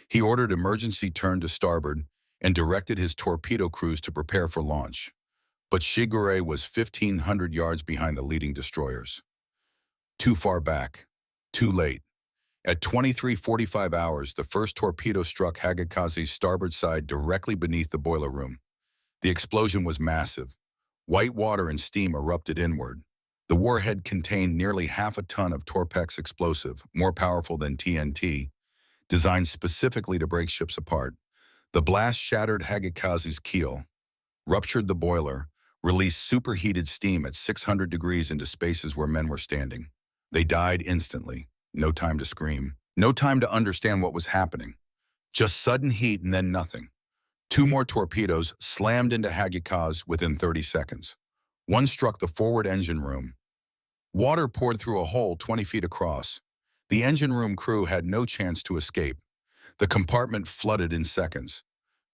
He ordered emergency turn to starboard and directed his torpedo crews to prepare for launch. But Sugura was 1,500 yards behind the leading destroyers. Too far back, too late. At 23:45 hours, the first torpedo struck Hagakaze's starboard side directly beneath the boiler room. The explosion was massive. White water and steam erupted inward. The warhead contained nearly half a ton of Torpex explosive, more powerful than TNT, designed specifically to break ships apart. The blast shattered Hagakaze's keel, ruptured the boiler, released superheated steam at 600 degrees into spaces where men were standing. They died instantly. No time to scream. No time to understand what was happening. Just sudden heat and then nothing. 2 more torpedoes slammed into Hagakaze within 30 seconds. One struck the forward engine room. Water poured through a hole 20 feet across. The engine room crew had no chance to escape. The compartment flooded in seconds.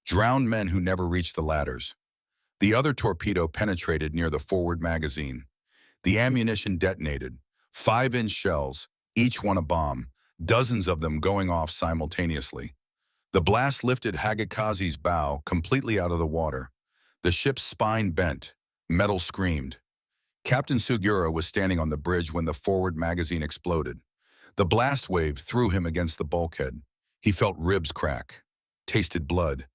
Drowned men who never reached the ladders. The other torpedo penetrated near the forward magazine. The ammunition detonated. 5-inch shells, each one a bomb, dozens of them going off simultaneously. The blast lifted Hagakaze's bow completely out of the water. The ship's spine bent. Metal screamed. Captain Sugura was standing on the bridge when the forward magazine exploded. The blast wave threw him against the bulkhead. He felt ribs crack, tasted blood.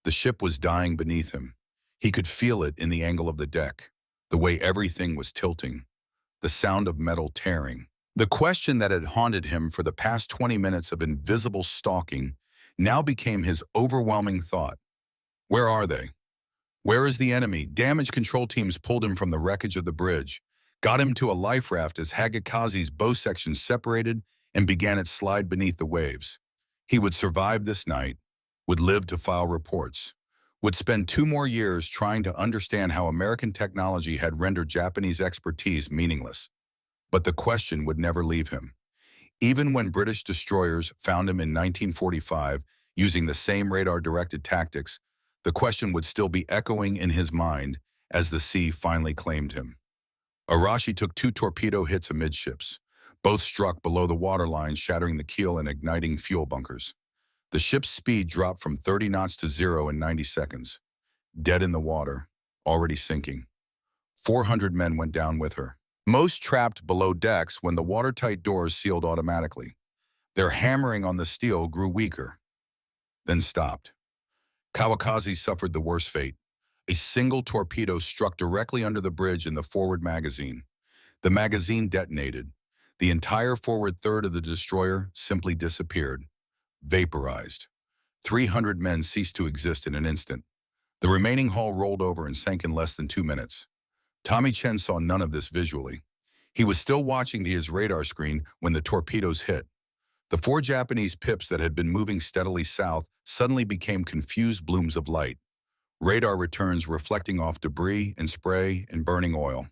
The ship was dying beneath him. He could feel it in the angle of the deck, the way everything was tilting, the sound of metal tearing. The question that had haunted him for the past 20 minutes of invisible stalking now became his overwhelming thought. Where are they? Where is the enemy? Damage control teams pulled him from the wreckage of the bridge, got him to a life raft as Hagakaze's bow section separated and began its slide beneath the waves. He would survive this night, would live to file reports, would spend 2 more years trying to understand how American technology had rendered Japanese expertise meaningless. But the question would never leave him. Even when British destroyers found him in 1945 using the same radar-directed tactics, the question would still be echoing in his mind as the sea finally claimed him. Arashi took 2 torpedo hits amidships. Both struck below the waterline, shattering the keel and igniting fuel bunkers. The ship's speed dropped from 30 knots to 0 in 90 seconds. Dead in the water, already sinking. 400 men went down with her. Most trapped below decks when the watertight doors sealed automatically. Their hammering on the steel grew weaker, then stopped. Kawakaze suffered the worst fate. A single torpedo struck directly under the bridge in the forward magazine. The magazine detonated. The entire forward third of the destroyer simply disappeared, vaporized. 300 men ceased to exist in an instant. The remaining hull rolled over and sank in less than 2 minutes. Tommy Chen saw none of this visually. He was still watching his radar screen when the torpedoes hit. The 4 Japanese pips that had been moving steadily south suddenly became confused blooms of light. Radar returns reflecting off debris and spray and burning oil.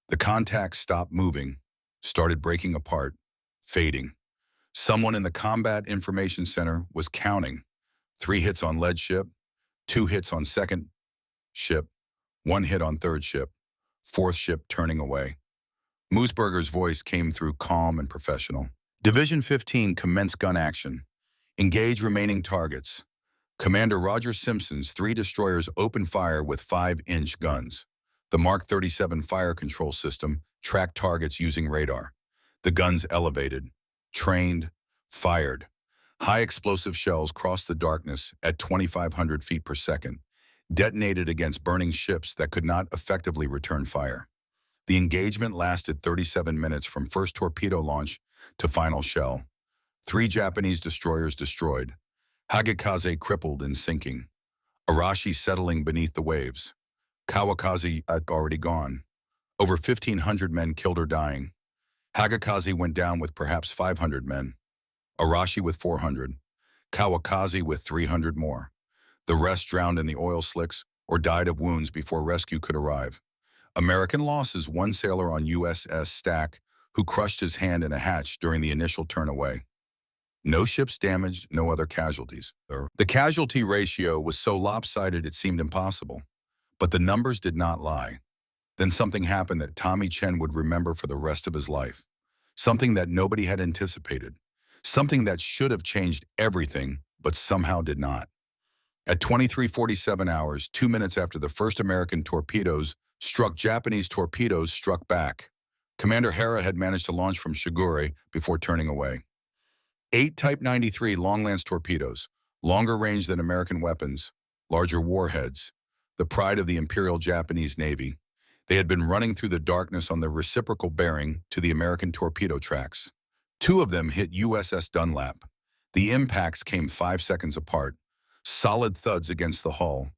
The contacts stopped moving, started breaking apart, fading. Someone in the Combat Information Center was counting. 3 hits on lead ship, 2 hits on second ship, 1 hit on third ship, 4th ship turning away. Moosberger's voice came through calm and professional. Division 15 commenced gun action. Engage remaining targets. Commander Roger Simpson's 3 destroyers opened fire with 5-inch guns. The Mark 37 fire control system tracked targets using radar. The guns elevated, trained, fired. High explosive shells crossed the darkness at 2,500 feet per second. detonated against burning ships that could not effectively return fire. The engagement lasted 37 minutes from first torpedo launch to final shell. 3 Japanese destroyers destroyed, Hagikaze crippled and sinking, Arashi settling beneath the waves, Kawakaze had already gone. Over 1,500 men killed or dying. Hagikaze went down with perhaps 500 men, Arashi with 400, Kawakaze with 300 more. The rest drowned in the oil slicks or died of wounds before rescue could arrive. American losses: 1 sailor on USS Stack, who crushed his hand in a hatch during the initial turn away. No ships damaged, no other casualties. The casualty ratio was so lopsided it seemed impossible. But the numbers did not lie. Then something happened that Tommy Chen would remember for the rest of his life. Something that nobody had anticipated. Something that should have changed everything, but somehow did not. At 23:47 hours, 2 minutes after the first American torpedoes struck, Japanese torpedoes struck back. Commander Hara had managed to launch from Sugura before turning away. 8 Type 93 long-lance torpedoes, longer range than American weapons, larger warheads, the pride of the Imperial Japanese Navy. They had been running through the darkness on the reciprocal bearing to the American torpedo tracks. 2 of them hit USS Dunlap. The impacts came 5 seconds apart, solid thuds against the hull.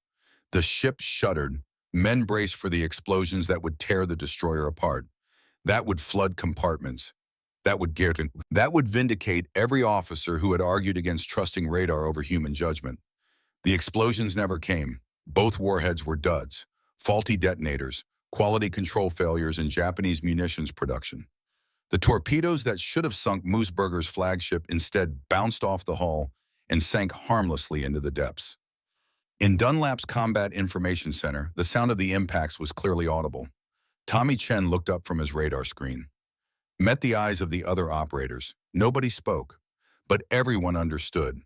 The ship shuddered. Men braced for the explosions that would tear the destroyer apart, that would flood compartments, that would vindicate every officer who had argued against trusting radar over human judgment. The explosions never came. Both warheads were duds, faulty detonators, quality control failures in Japanese munitions production. The torpedoes that should have sunk Moosburger's flagship instead bounced off the hull and sank harmlessly into the depths. In Dunlap's Combat Information Center, the sound of the impacts was clearly audible. Tommy Chen looked up from his radar screen, met the eyes of the other operators. Nobody spoke, but everyone understood.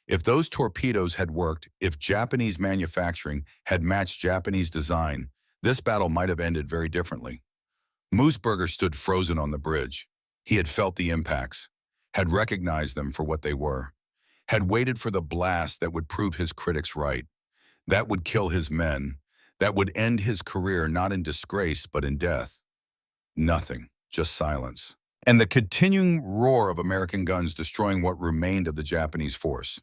If those torpedoes had worked, if Japanese manufacturing had matched Japanese design, this battle might have ended very differently. Moosburger stood frozen on the bridge. He had felt the impacts, had recognized them for what they were, had waited for the blast that would prove his critics right, that would kill his men, that would end his career not in disgrace but in death. Nothing, just silence. And the continuing roar of American guns destroying what remained of the Japanese force.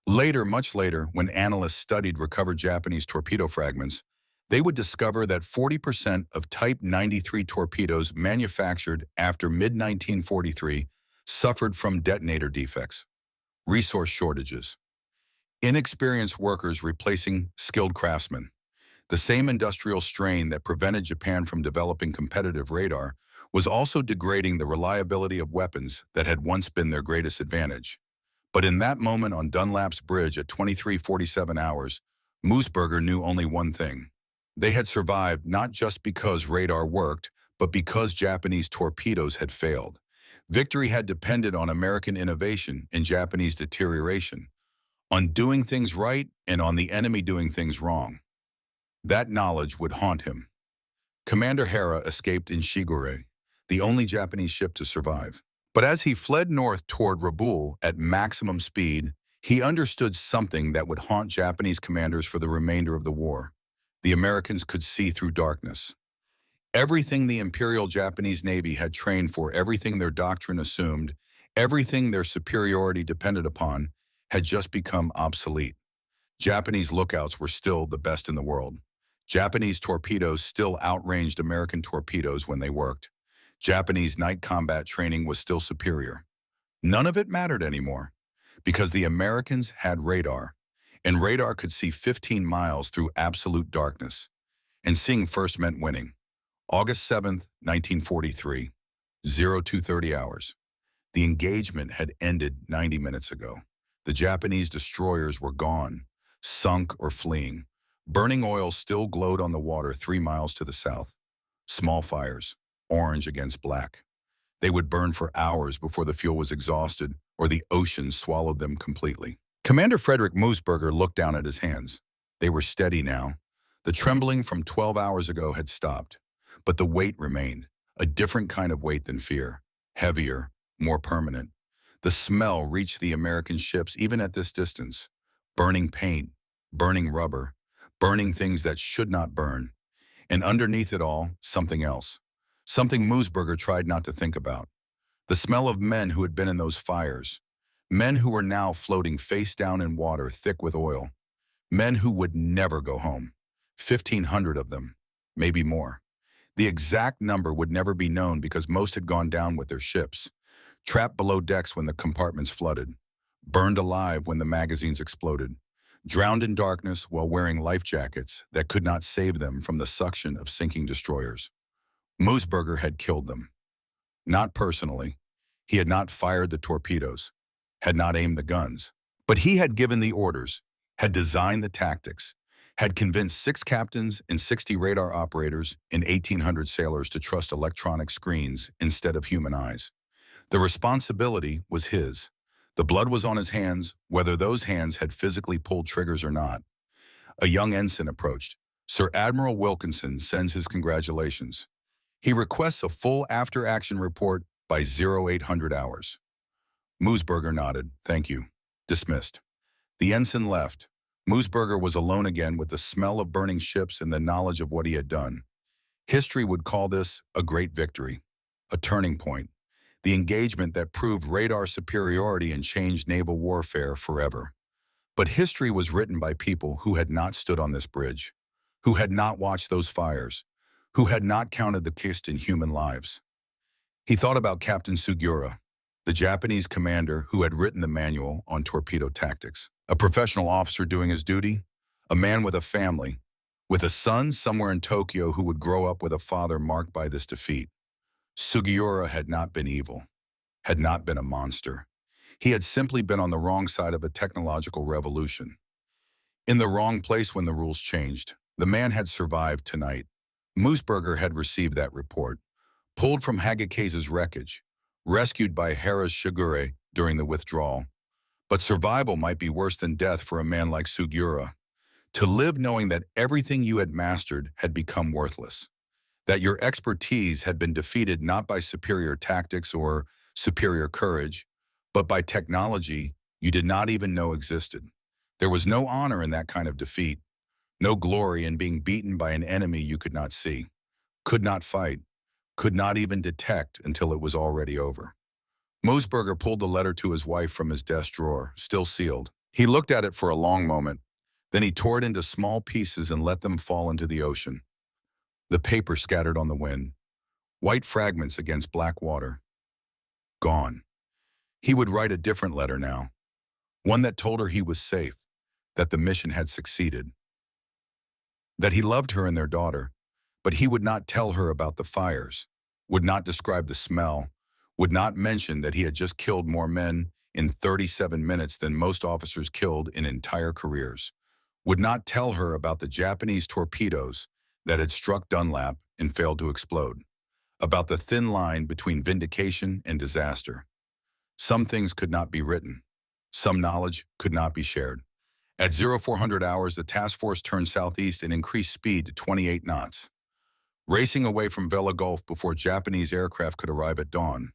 Later, much later, when analysts studied recovered Japanese torpedo fragments, they would discover that 40% of Type 93 torpedoes manufactured after mid-1943 suffered from detonator defects, resource shortages, inexperienced workers replacing skilled craftsmen. The same industrial strain that prevented Japan from developing competitive radar was also degrading the reliability of weapons that had once been their greatest advantage. But in that moment on Dunlap's bridge at 23:47 hours, Moosburger knew only one thing. They had survived not just because radar worked, but because Japanese torpedoes had failed. Victory had depended on American innovation and Japanese deterioration, on doing things right and on the enemy doing things wrong. That knowledge would haunt him. Commander Hara escaped in Sugura, the only Japanese ship to survive. But as he fled north toward Rabaul at maximum speed, he understood something that would haunt Japanese commanders for the remainder of the war. The Americans could see through darkness. Everything the Imperial Japanese Navy had trained for, everything their doctrine assumed, everything their superiority depended upon, had just become obsolete. Japanese lookouts were still the best in the world. Japanese torpedoes still outranged American torpedoes when they worked. Japanese night combat training was still superior. None of it mattered anymore, because the Americans had radar, and radar could see 15 miles through absolute darkness. And seeing first meant winning. August 7th, 1943, 02:30 hours. The engagement had ended 90 minutes ago. The Japanese destroyers were gone, sunk or fleeing. Burning oil still glowed on the water 3 miles to the south. Small fires, orange against black. They would burn for hours before the fuel was exhausted or the ocean swallowed them completely. Commander Frederick Moosburger looked down at his hands. They were steady now. The trembling from 12 hours ago had stopped, but the weight remained, a different kind of weight than fear, heavier, more permanent. The smell reached the American ships even at this distance. Burning paint, burning rubber, burning things that should not burn. And underneath it all, something else. Something Moosberger tried not to think about. The smell of men who had been in those fires. Men who were now floating face down in water thick with oil. Men who would never go home. 1,500 of them, maybe more. The exact number would never be known because most had gone down with their ships, trapped below decks when the compartments flooded, burned alive when the magazines exploded, drowned in darkness while wearing life jackets that could not save them from the suction of sinking destroyers. Moosberger had killed them. Not personally. He had not fired the torpedoes, had not aimed the guns, but he had given the orders, had designed the tactics, had convinced 6 captains and 60 radar operators and 1,800 sailors to trust electronic screens instead of human eyes. The responsibility was his. The blood was on his hands, whether those hands had physically pulled triggers or not. A young ensign approached. Sir Admiral Wilkinson sends his congratulations. He requests a full after-action report by 0800 hours. Moosberger nodded. Thank you. Dismissed. The ensign left. Moosberger was alone again with the smell of burning ships and the knowledge of what he had done. History would call this a great victory, a turning point, the engagement that proved radar superiority and changed naval warfare forever. But history was written by people who had not stood on this bridge, who had not watched those fires, who had not counted the cost in human lives. He thought about Captain Sugura, the Japanese commander who had written the manual on torpedo tactics. A professional officer doing his duty, a man with a family, with a son somewhere in Tokyo who would grow up with a father marked by this defeat. Sugura had not been evil, had not been a monster. He had simply been on the wrong side of a technological revolution. In the wrong place when the rules changed. The man had survived tonight. Moosberger had received that report, pulled from Hagakese's wreckage, rescued by Hera's Sugura during the withdrawal. But survival might be worse than death for a man like Sugura. To live knowing that everything you had mastered had become worthless, that your expertise had been defeated not by superior tactics or superior courage, but by technology you did not even know existed. There was no honor in that kind of defeat, no glory in being beaten by an enemy you could not see, could not fight, could not even detect until it was already over. Moosberger pulled the letter to his wife from his desk drawer, still sealed. He looked at it for a long moment. Then he tore it into small pieces and let them fall into the ocean. The paper scattered on the wind, white fragments against black water. Gone. He would write a different letter now, one that told her he was safe, that the mission had succeeded, that he loved her and their daughter, but he would not tell her about the fires, would not describe the smell, would not mention that he had just killed more men in 37 minutes than most officers killed in entire careers, would not tell her about the Japanese torpedoes that had struck Dunlap and failed to explode, about the thin line between vindication and disaster. Some things could not be written. Some knowledge could not be shared. At 0400 hours, the task force turned southeast and increased speed to 28 knots. Racing away from Vela Gulf before Japanese aircraft could arrive at dawn,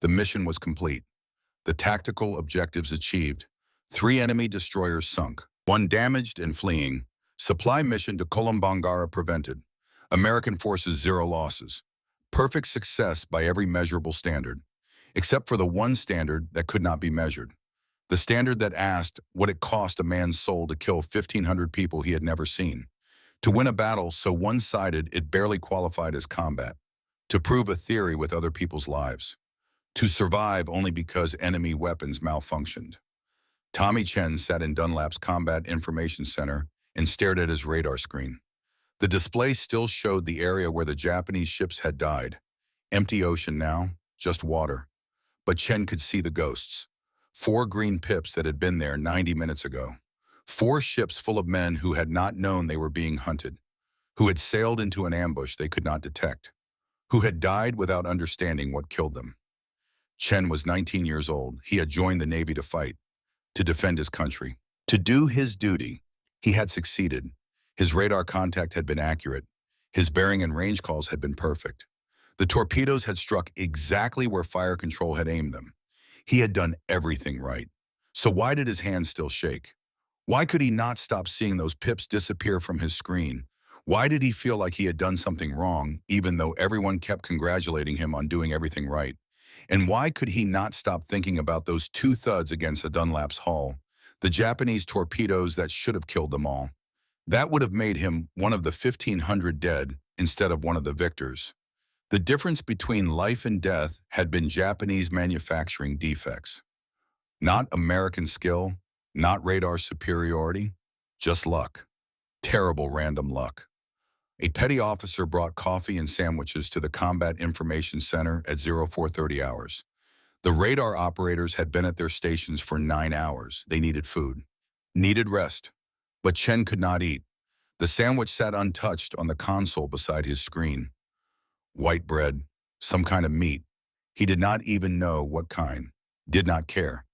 the mission was complete. The tactical objectives achieved. 3 enemy destroyers sunk, 1 damaged and fleeing. Supply mission to Kolombangara prevented. American forces 0 losses. Perfect success by every measurable standard, except for the one standard that could not be measured. The standard that asked what it cost a man's soul to kill 1,500 people he had never seen. To win a battle so one-sided it barely qualified as combat. To prove a theory with other people's lives. To survive only because enemy weapons malfunctioned. Tommy Chen sat in Dunlap's Combat Information Center and stared at his radar screen. The display still showed the area where the Japanese ships had died. Empty ocean now, just water. But Chen could see the ghosts. 4 green pips that had been there 90 minutes ago. 4 ships full of men who had not known they were being hunted, who had sailed into an ambush they could not detect, who had died without understanding what killed them. Chen was 19 years old. He had joined the Navy to fight, to defend his country, to do his duty. He had succeeded. His radar contact had been accurate. His bearing and range calls had been perfect. The torpedoes had struck exactly where fire control had aimed them. He had done everything right. So why did his hands still shake? Why could he not stop seeing those pips disappear from his screen? Why did he feel like he had done something wrong, even though everyone kept congratulating him on doing everything right? And why could he not stop thinking about those two thuds against the Dunlap's hull, the Japanese torpedoes that should have killed them all? That would have made him one of the 1,500 dead instead of one of the victors. The difference between life and death had been Japanese manufacturing defects. Not American skill, not radar superiority, just luck. Terrible random luck. A petty officer brought coffee and sandwiches to the Combat Information Center at 0430 hours. The radar operators had been at their stations for 9 hours. They needed food, needed rest. But Chen could not eat. The sandwich sat untouched on the console beside his screen. White bread, some kind of meat. He did not even know what kind. Did not care.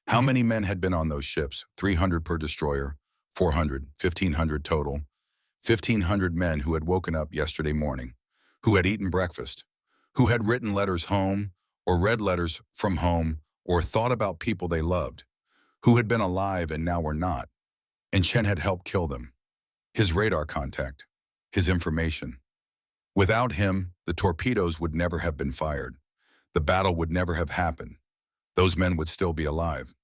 How many men had been on those ships? 300 per destroyer, 400, 1,500 total. 1,500 men who had woken up yesterday morning, who had eaten breakfast, who had written letters home, or read letters from home, or thought about people they loved, who had been alive and now were not. And Chen had helped kill them. His radar contact, his information. Without him, the torpedoes would never have been fired. The battle would never have happened. Those men would still be alive.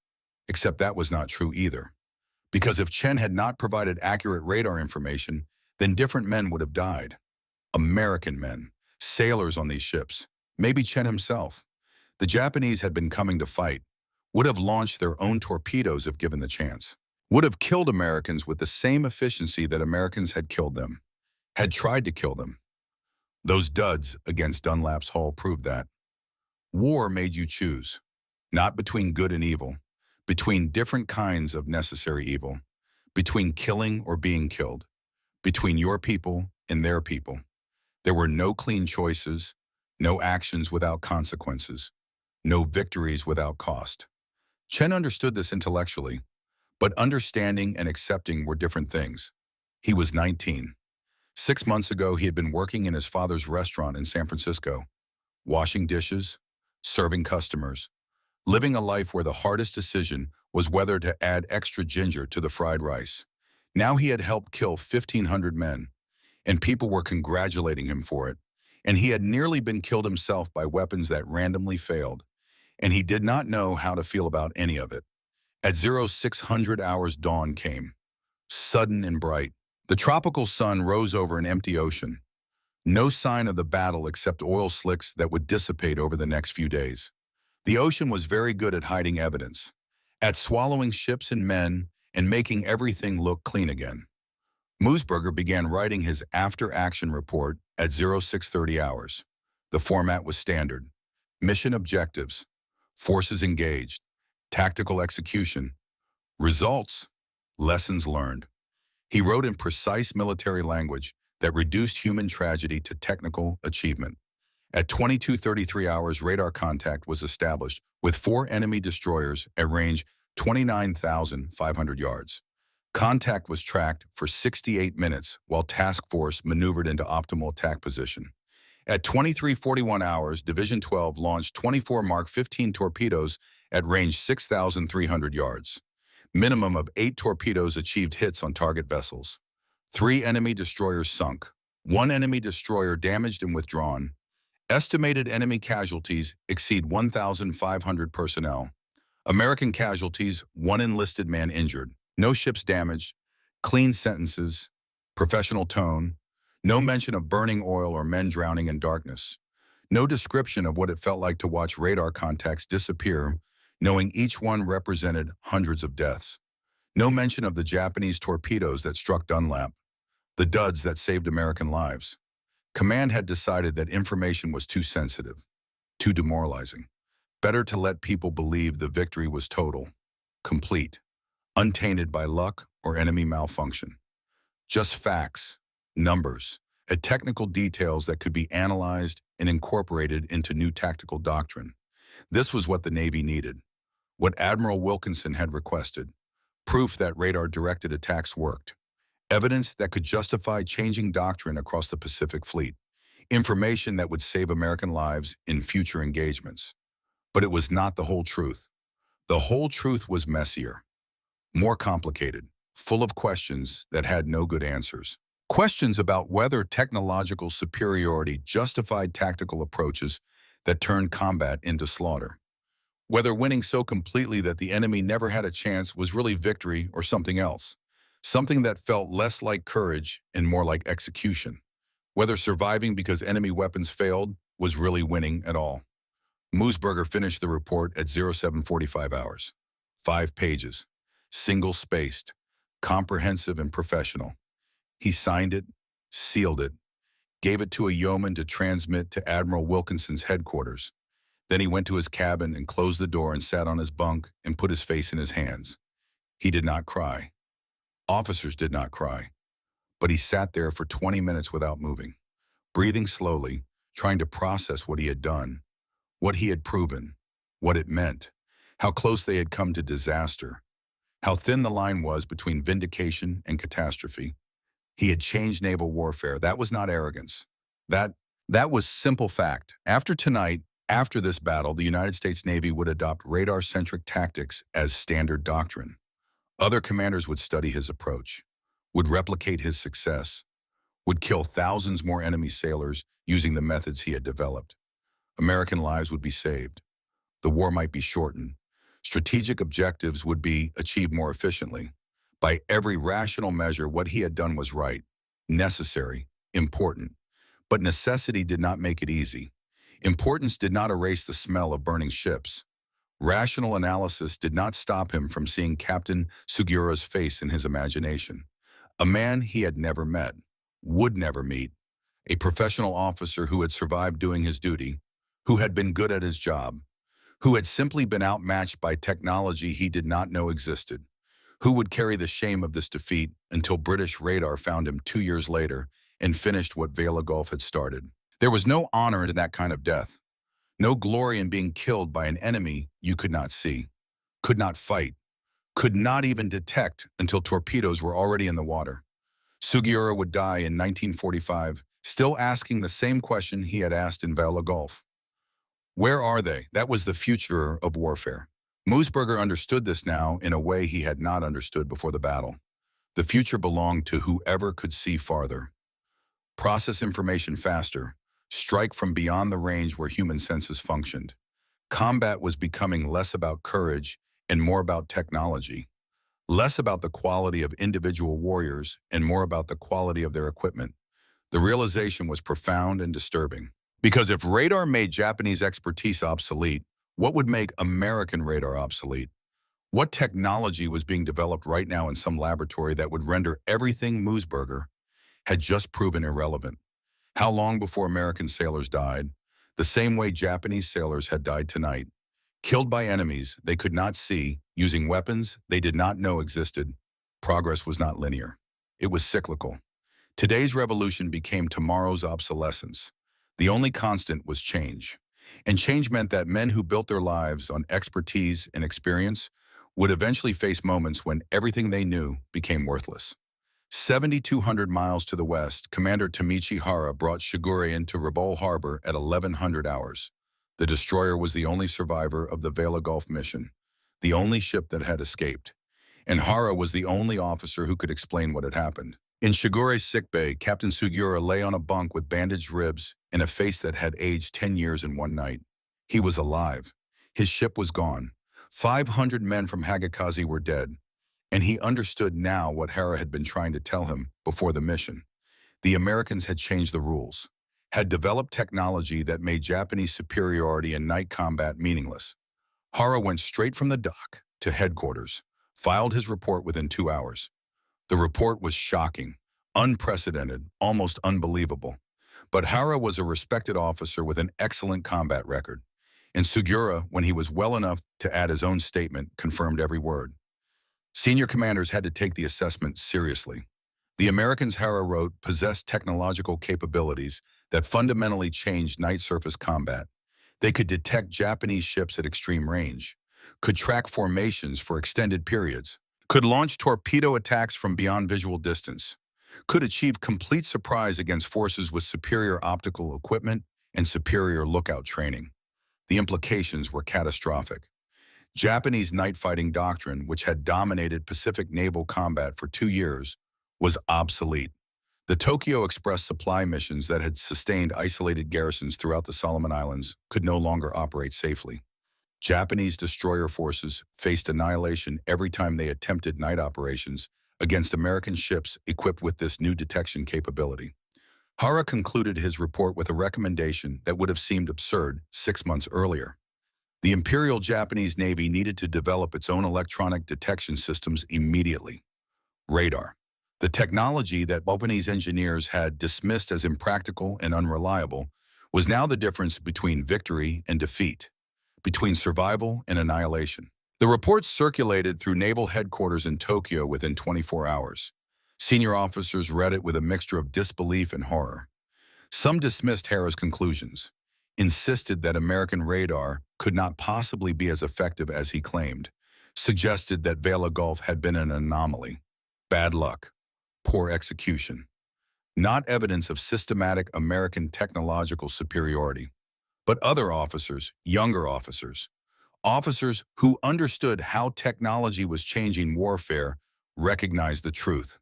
Except that was not true either. Because if Chen had not provided accurate radar information, then different men would have died. American men, sailors on these ships, maybe Chen himself. The Japanese had been coming to fight, would have launched their own torpedoes if given the chance, would have killed Americans with the same efficiency that Americans had killed them, had tried to kill them. Those duds against Dunlap's hull proved that. War made you choose, not between good and evil, between different kinds of necessary evil, between killing or being killed, between your people and their people. There were no clean choices, no actions without consequences, no victories without cost. Chen understood this intellectually, but understanding and accepting were different things. He was 19. 6 months ago, he had been working in his father's restaurant in San Francisco, washing dishes, serving customers, living a life where the hardest decision was whether to add extra ginger to the fried rice. Now he had helped kill 1,500 men, and people were congratulating him for it. And he had nearly been killed himself by weapons that randomly failed, and he did not know how to feel about any of it. At 0600 hours, dawn came, sudden and bright. The tropical sun rose over an empty ocean. No sign of the battle except oil slicks that would dissipate over the next few days. The ocean was very good at hiding evidence, at swallowing ships and men and making everything look clean again. Moosberger began writing his after-action report at 0630 hours. The format was standard. Mission objectives, forces engaged, tactical execution, results, lessons learned. He wrote in precise military language that reduced human tragedy to technical achievement. At 22:33 hours, radar contact was established with 4 enemy destroyers at range 29,500 yards. Contact was tracked for 68 minutes while task force maneuvered into optimal attack position. At 23:41 hours, Division 12 launched 24 Mark 15 torpedoes at range 6,300 yards. Minimum of 8 torpedoes achieved hits on target vessels. 3 enemy destroyers sunk. 1 enemy destroyer damaged and withdrawn. Estimated enemy casualties exceed 1,500 personnel. American casualties, 1 enlisted man injured. No ships damaged. Clean sentences. Professional tone. No mention of burning oil or men drowning in darkness. No description of what it felt like to watch radar contacts disappear, knowing each one represented hundreds of deaths. No mention of the Japanese torpedoes that struck Dunlap, the duds that saved American lives. Command had decided that information was too sensitive, too demoralizing. Better to let people believe the victory was total, complete, untainted by luck or enemy malfunction. Just facts, numbers, and technical details that could be analyzed and incorporated into new tactical doctrine. This was what the Navy needed, what Admiral Wilkinson had requested, proof that radar-directed attacks worked, evidence that could justify changing doctrine across the Pacific Fleet, information that would save American lives in future engagements. But it was not the whole truth. The whole truth was messier, more complicated. full of questions that had no good answers. Questions about whether technological superiority justified tactical approaches that turned combat into slaughter. Whether winning so completely that the enemy never had a chance was really victory or something else. Something that felt less like courage and more like execution. Whether surviving because enemy weapons failed was really winning at all. Moosberger finished the report at 0745 hours. 5 pages. Single-spaced. Comprehensive and professional. He signed it, sealed it, gave it to a yeoman to transmit to Admiral Wilkinson's headquarters. Then he went to his cabin and closed the door and sat on his bunk and put his face in his hands. He did not cry. Officers did not cry. But he sat there for 20 minutes without moving, breathing slowly, trying to process what he had done, what he had proven, what it meant, how close they had come to disaster, how thin the line was between vindication and catastrophe. He had changed naval warfare. That was not arrogance. That was simple fact. After tonight, after this battle, the United States Navy would adopt radar-centric tactics as standard doctrine. Other commanders would study his approach, would replicate his success, would kill thousands more enemy sailors using the methods he had developed. American lives would be saved. The war might be shortened. Strategic objectives would be achieved more efficiently. By every rational measure, what he had done was right, necessary, important. But necessity did not make it easy. Importance did not erase the smell of burning ships. Rational analysis did not stop him from seeing Captain Sugura's face in his imagination. A man he had never met, would never meet. A professional officer who had survived doing his duty, who had been good at his job, who had simply been outmatched by technology he did not know existed, who would carry the shame of this defeat until British radar found him 2 years later and finished what Vela Gulf had started. There was no honor in that kind of death, no glory in being killed by an enemy you could not see, could not fight, could not even detect until torpedoes were already in the water. Sugura would die in 1945, still asking the same question he had asked in Vela Gulf. Where are they? That was the future of warfare. Moosberger understood this now in a way he had not understood before the battle. The future belonged to whoever could see farther, process information faster, strike from beyond the range where human senses functioned. Combat was becoming less about courage and more about technology, less about the quality of individual warriors and more about the quality of their equipment. The realization was profound and disturbing. Because if radar made Japanese expertise obsolete, what would make American radar obsolete? What technology was being developed right now in some laboratory that would render everything Moosberger had just proven irrelevant? How long before American sailors died? The same way Japanese sailors had died tonight. Killed by enemies they could not see, using weapons they did not know existed. Progress was not linear. It was cyclical. Today's revolution became tomorrow's obsolescence. The only constant was change. And change meant that men who built their lives on expertise and experience would eventually face moments when everything they knew became worthless. 7,200 miles to the west, Commander Tamichi Hara brought Sugura into Rabaul Harbor at 1100 hours. The destroyer was the only survivor of the Vela Gulf mission, the only ship that had escaped. And Hara was the only officer who could explain what had happened. In Sugura's sickbay, Captain Sugura lay on a bunk with bandaged ribs and a face that had aged 10 years in one night. He was alive. His ship was gone. 500 men from Hagakaze were dead. And he understood now what Hara had been trying to tell him before the mission. The Americans had changed the rules, had developed technology that made Japanese superiority in night combat meaningless. Hara went straight from the dock to headquarters, filed his report within 2 hours. The report was shocking, unprecedented, almost unbelievable. But Hara was a respected officer with an excellent combat record. And Sugura, when he was well enough to add his own statement, confirmed every word. Senior commanders had to take the assessment seriously. The Americans, Hara wrote, possessed technological capabilities that fundamentally changed night surface combat. They could detect Japanese ships at extreme range, could track formations for extended periods, could launch torpedo attacks from beyond visual distance, could achieve complete surprise against forces with superior optical equipment and superior lookout training. The implications were catastrophic. Japanese night fighting doctrine, which had dominated Pacific naval combat for 2 years, was obsolete. The Tokyo Express supply missions that had sustained isolated garrisons throughout the Solomon Islands could no longer operate safely. Japanese destroyer forces faced annihilation every time they attempted night operations against American ships equipped with this new detection capability. Hara concluded his report with a recommendation that would have seemed absurd 6 months earlier. The Imperial Japanese Navy needed to develop its own electronic detection systems immediately. Radar. The technology that Japanese engineers had dismissed as impractical and unreliable was now the difference between victory and defeat, between survival and annihilation. The reports circulated through naval headquarters in Tokyo within 24 hours. Senior officers read it with a mixture of disbelief and horror. Some dismissed Hara's conclusions, insisted that American radar could not possibly be as effective as he claimed, suggested that Vela Gulf had been an anomaly, bad luck, poor execution, not evidence of systematic American technological superiority. But other officers, younger officers, officers who understood how technology was changing warfare, recognized the truth.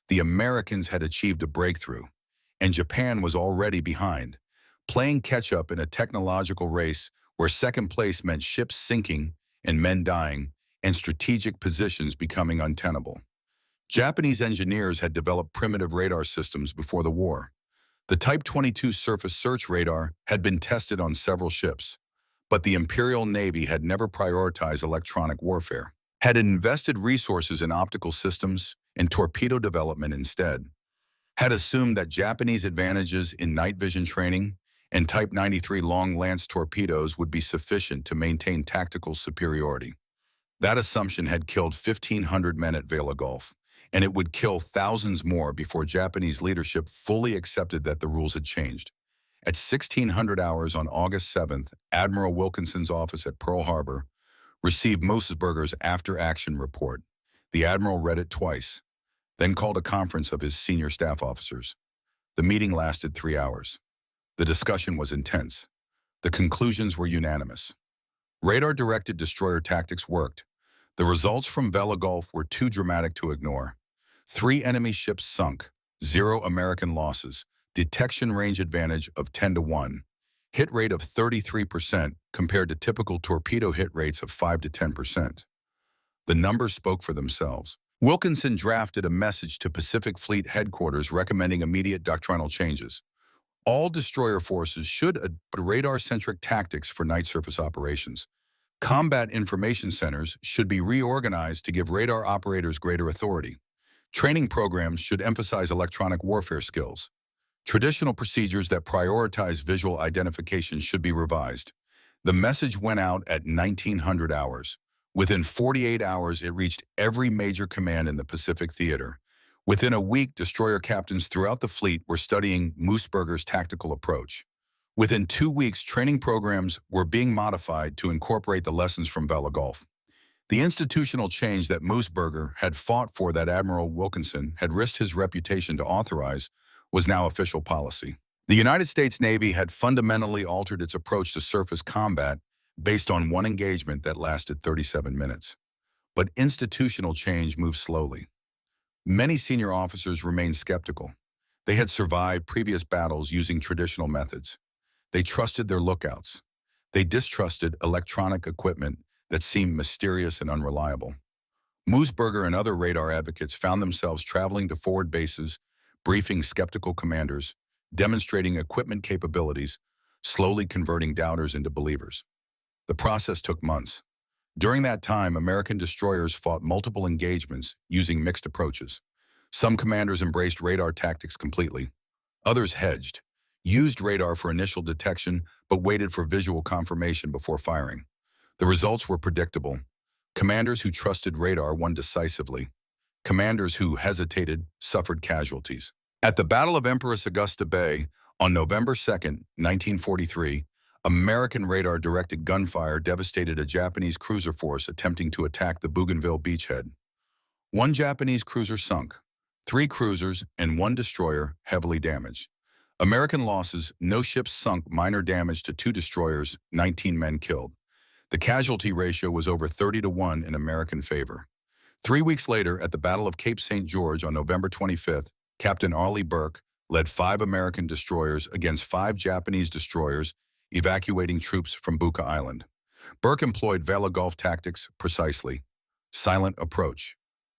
The Americans had achieved a breakthrough, and Japan was already behind, playing catch-up in a technological race where second place meant ships sinking and men dying and strategic positions becoming untenable. Japanese engineers had developed primitive radar systems before the war. The Type 22 surface search radar had been tested on several ships, but the Imperial Navy had never prioritized electronic warfare, had invested resources in optical systems and torpedo development instead, had assumed that Japanese advantages in night vision training and Type 93 long-lance torpedoes would be sufficient to maintain tactical superiority. That assumption had killed 1,500 men at Vela Gulf, and it would kill thousands more before Japanese leadership fully accepted that the rules had changed. At 1600 hours on August 7th, Admiral Wilkinson's office at Pearl Harbor received Moosberger's after-action report. The admiral read it twice, then called a conference of his senior staff officers. The meeting lasted 3 hours. The discussion was intense. The conclusions were unanimous. Radar-directed destroyer tactics worked. The results from Vela Gulf were too dramatic to ignore. 3 enemy ships sunk, 0 American losses, detection range advantage of 10-1, hit rate of 33% compared to typical torpedo hit rates of 5 to 10%. The numbers spoke for themselves. Wilkinson drafted a message to Pacific Fleet headquarters recommending immediate doctrinal changes. All destroyer forces should adopt radar-centric tactics for night surface operations. Combat information centers should be reorganized to give radar operators greater authority. Training programs should emphasize electronic warfare skills. Traditional procedures that prioritize visual identification should be revised. The message went out at 1900 hours. Within 48 hours, it reached every major command in the Pacific Theater. Within a week, destroyer captains throughout the fleet were studying Moosberger's tactical approach. Within 2 weeks, training programs were being modified to incorporate the lessons from Vela Gulf. The institutional change that Moosberger had fought for, that Admiral Wilkinson had risked his reputation to authorize, was now official policy. The United States Navy had fundamentally altered its approach to surface combat based on one engagement that lasted 37 minutes. But institutional change moved slowly. Many senior officers remained skeptical. They had survived previous battles using traditional methods. They trusted their lookouts. They distrusted electronic equipment that seemed mysterious and unreliable. Moosberger and other radar advocates found themselves traveling to forward bases, briefing skeptical commanders, demonstrating equipment capabilities, slowly converting doubters into believers. The process took months. During that time, American destroyers fought multiple engagements using mixed approaches. Some commanders embraced radar tactics completely. Others hedged, used radar for initial detection, but waited for visual confirmation before firing. The results were predictable. Commanders who trusted radar won decisively. Commanders who hesitated suffered casualties. At the Battle of Empress Augusta Bay on November 2, 1943, American radar-directed gunfire devastated a Japanese cruiser force attempting to attack the Bougainville beachhead. 1 Japanese cruiser sunk, 3 cruisers and 1 destroyer heavily damaged. American losses: no ships sunk, minor damage to 2 destroyers, 19 men killed. The casualty ratio was over 30-1 in American favor. 3 weeks later, at the Battle of Cape St. George on November 25th, Captain Arleigh Burke led 5 American destroyers against 5 Japanese destroyers, evacuating troops from Buka Island. Burke employed Vela Gulf tactics precisely: silent approach,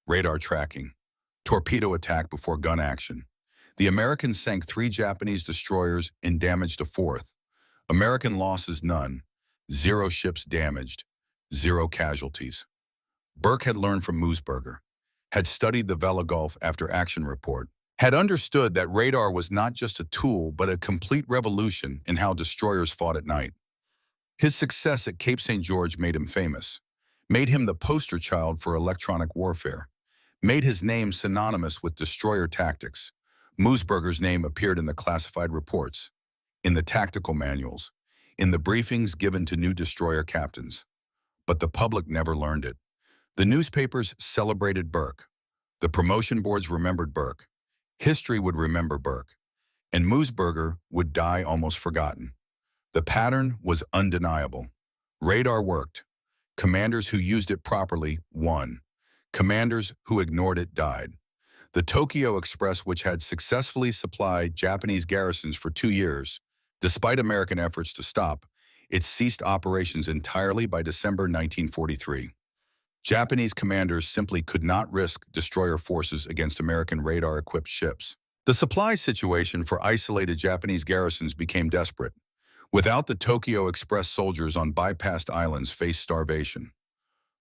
radar tracking, torpedo attack before gun action. The Americans sank 3 Japanese destroyers and damaged a 4th. American losses none, 0 ships damaged, 0 casualties. Burke had learned from Moosburger, had studied the Vela Gulf after-action report, had understood that radar was not just a tool but a complete revolution in how destroyers fought at night. His success at Cape St. George made him famous, made him the poster child for electronic warfare, made his name synonymous with destroyer tactics. Moosburger's name appeared in the classified reports, in the tactical manuals, in the briefings given to new destroyer captains. But the public never learned it. The newspapers celebrated Burke. The promotion boards remembered Burke. History would remember Burke. And Moosburger would die almost forgotten. The pattern was undeniable. Radar worked. Commanders who used it properly won. Commanders who ignored it died. The Tokyo Express, which had successfully supplied Japanese garrisons for 2 years, despite American efforts to stop, it ceased operations entirely by December 1943. Japanese commanders simply could not risk destroyer forces against American radar-equipped ships. The supply situation for isolated Japanese garrisons became desperate. Without the Tokyo Express, soldiers on bypassed islands faced starvation.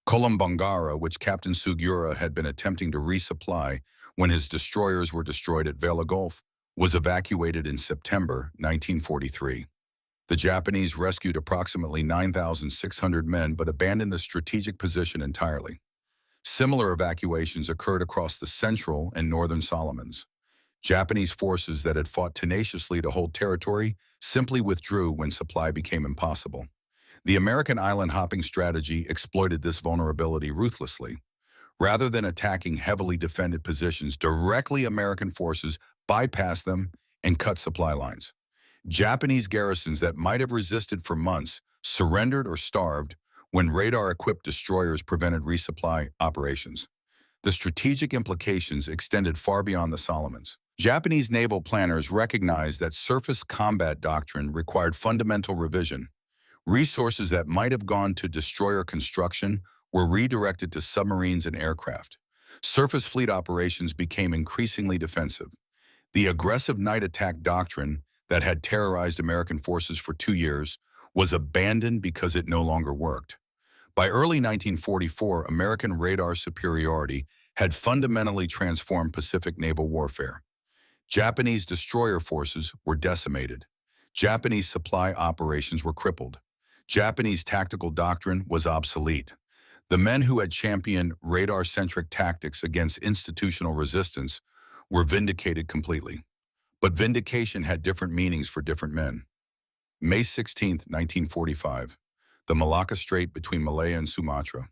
Kolombangara, which Captain Sugura had been attempting to resupply when his destroyers were destroyed at Vela Gulf, was evacuated in September 1943. The Japanese rescued approximately 9,600 men but abandoned the strategic position entirely. Similar evacuations occurred across the Central and Northern Solomons. Japanese forces that had fought tenaciously to hold territory simply withdrew when supply became impossible. The American island-hopping strategy exploited this vulnerability ruthlessly. Rather than attacking heavily defended positions directly, American forces bypassed them and cut supply lines. Japanese garrisons that might have resisted for months surrendered or starved when radar-equipped destroyers prevented resupply operations. The strategic implications extended far beyond the Solomons. Japanese naval planners recognized that surface combat doctrine required fundamental revision. Resources that might have gone to destroyer construction were redirected to submarines and aircraft. Surface fleet operations became increasingly defensive. The aggressive night attack doctrine that had terrorized American forces for 2 years was abandoned because it no longer worked. By early 1944, American radar superiority had fundamentally transformed Pacific naval warfare. Japanese destroyer forces were decimated. Japanese supply operations were crippled. Japanese tactical doctrine was obsolete. The men who had championed radar-centric tactics against institutional resistance were vindicated completely. But vindication had different meanings for different men. May 16, 1945. The Malacca Strait between Malaya and Sumatra.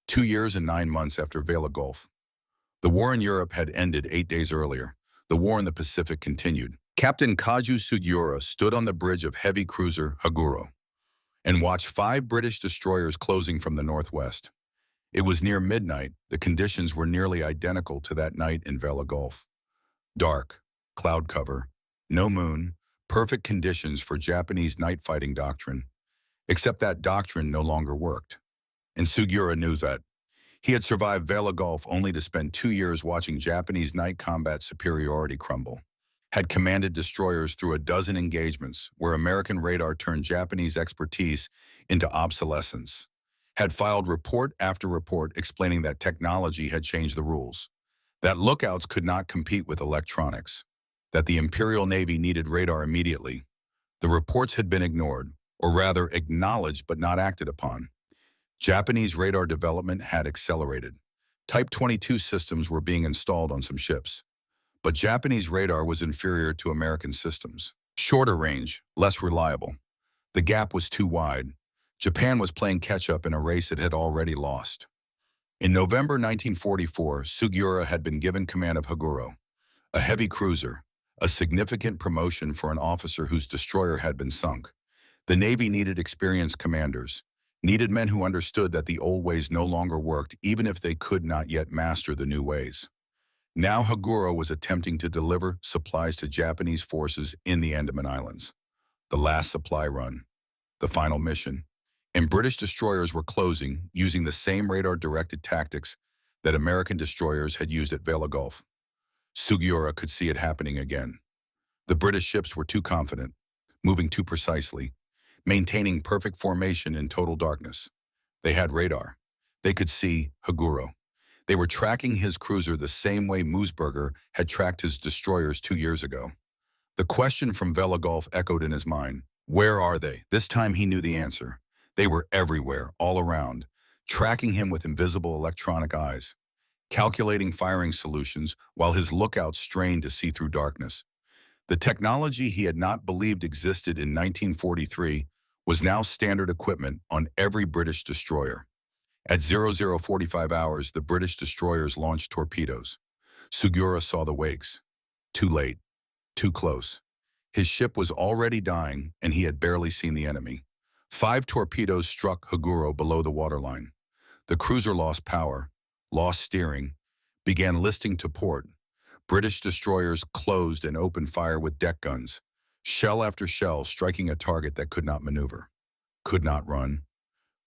2 years and 9 months after Vela Gulf. The war in Europe had ended 8 days earlier. The war in the Pacific continued. Captain Kaju Sugura stood on the bridge of heavy cruiser Haguro and watched 5 British destroyers closing from the northwest. It was near midnight. The conditions were nearly identical to that night in Vela Gulf. Dark, cloud cover, no moon, perfect conditions for Japanese night fighting doctrine. Except that doctrine no longer worked. And Sugura knew that. He had survived Vela Gulf only to spend 2 years watching Japanese night combat superiority crumble. Had commanded destroyers through a dozen engagements where American radar turned Japanese expertise into obsolescence. Had filed report after report explaining that technology had changed the rules. That lookouts could not compete with electronics. That the Imperial Navy needed radar immediately. The reports had been ignored, or rather acknowledged but not acted upon. Japanese radar development had accelerated. Type 22 systems were being installed on some ships. But Japanese radar was inferior to American systems. Shorter range, less reliable. The gap was too wide. Japan was playing catch-up in a race it had already lost. In November 1944, Sugura had been given command of Haguro, a heavy cruiser, a significant promotion for an officer whose destroyer had been sunk. The Navy needed experienced commanders. Needed men who understood that the old ways no longer worked even if they could not yet master the new ways. Now Haguro was attempting to deliver supplies to Japanese forces in the Andaman Islands. The last supply run, the final mission, and British destroyers were closing using the same radar-directed tactics that American destroyers had used at Vela Gulf. Sugura could see it happening again. The British ships were too confident, moving too precisely, maintaining perfect formation in total darkness. They had radar. They could see Haguro. They were tracking his cruiser the same way Moosburger had tracked his destroyers 2 years ago. The question from Vela Gulf echoed in his mind. Where are they? This time he knew the answer. They were everywhere, all around, tracking him with invisible electronic eyes, calculating firing solutions while his lookouts strained to see through darkness. The technology he had not believed existed in 1943 was now standard equipment on every British destroyer. At 0045 hours, the British destroyers launched torpedoes. Sugura saw the wakes. Too late. Too close. His ship was already dying, and he had barely seen the enemy. 5 torpedoes struck Haguro below the waterline. The cruiser lost power, lost steering, began listing to port. British destroyers closed and opened fire with deck guns, shell after shell striking a target that could not maneuver, could not run,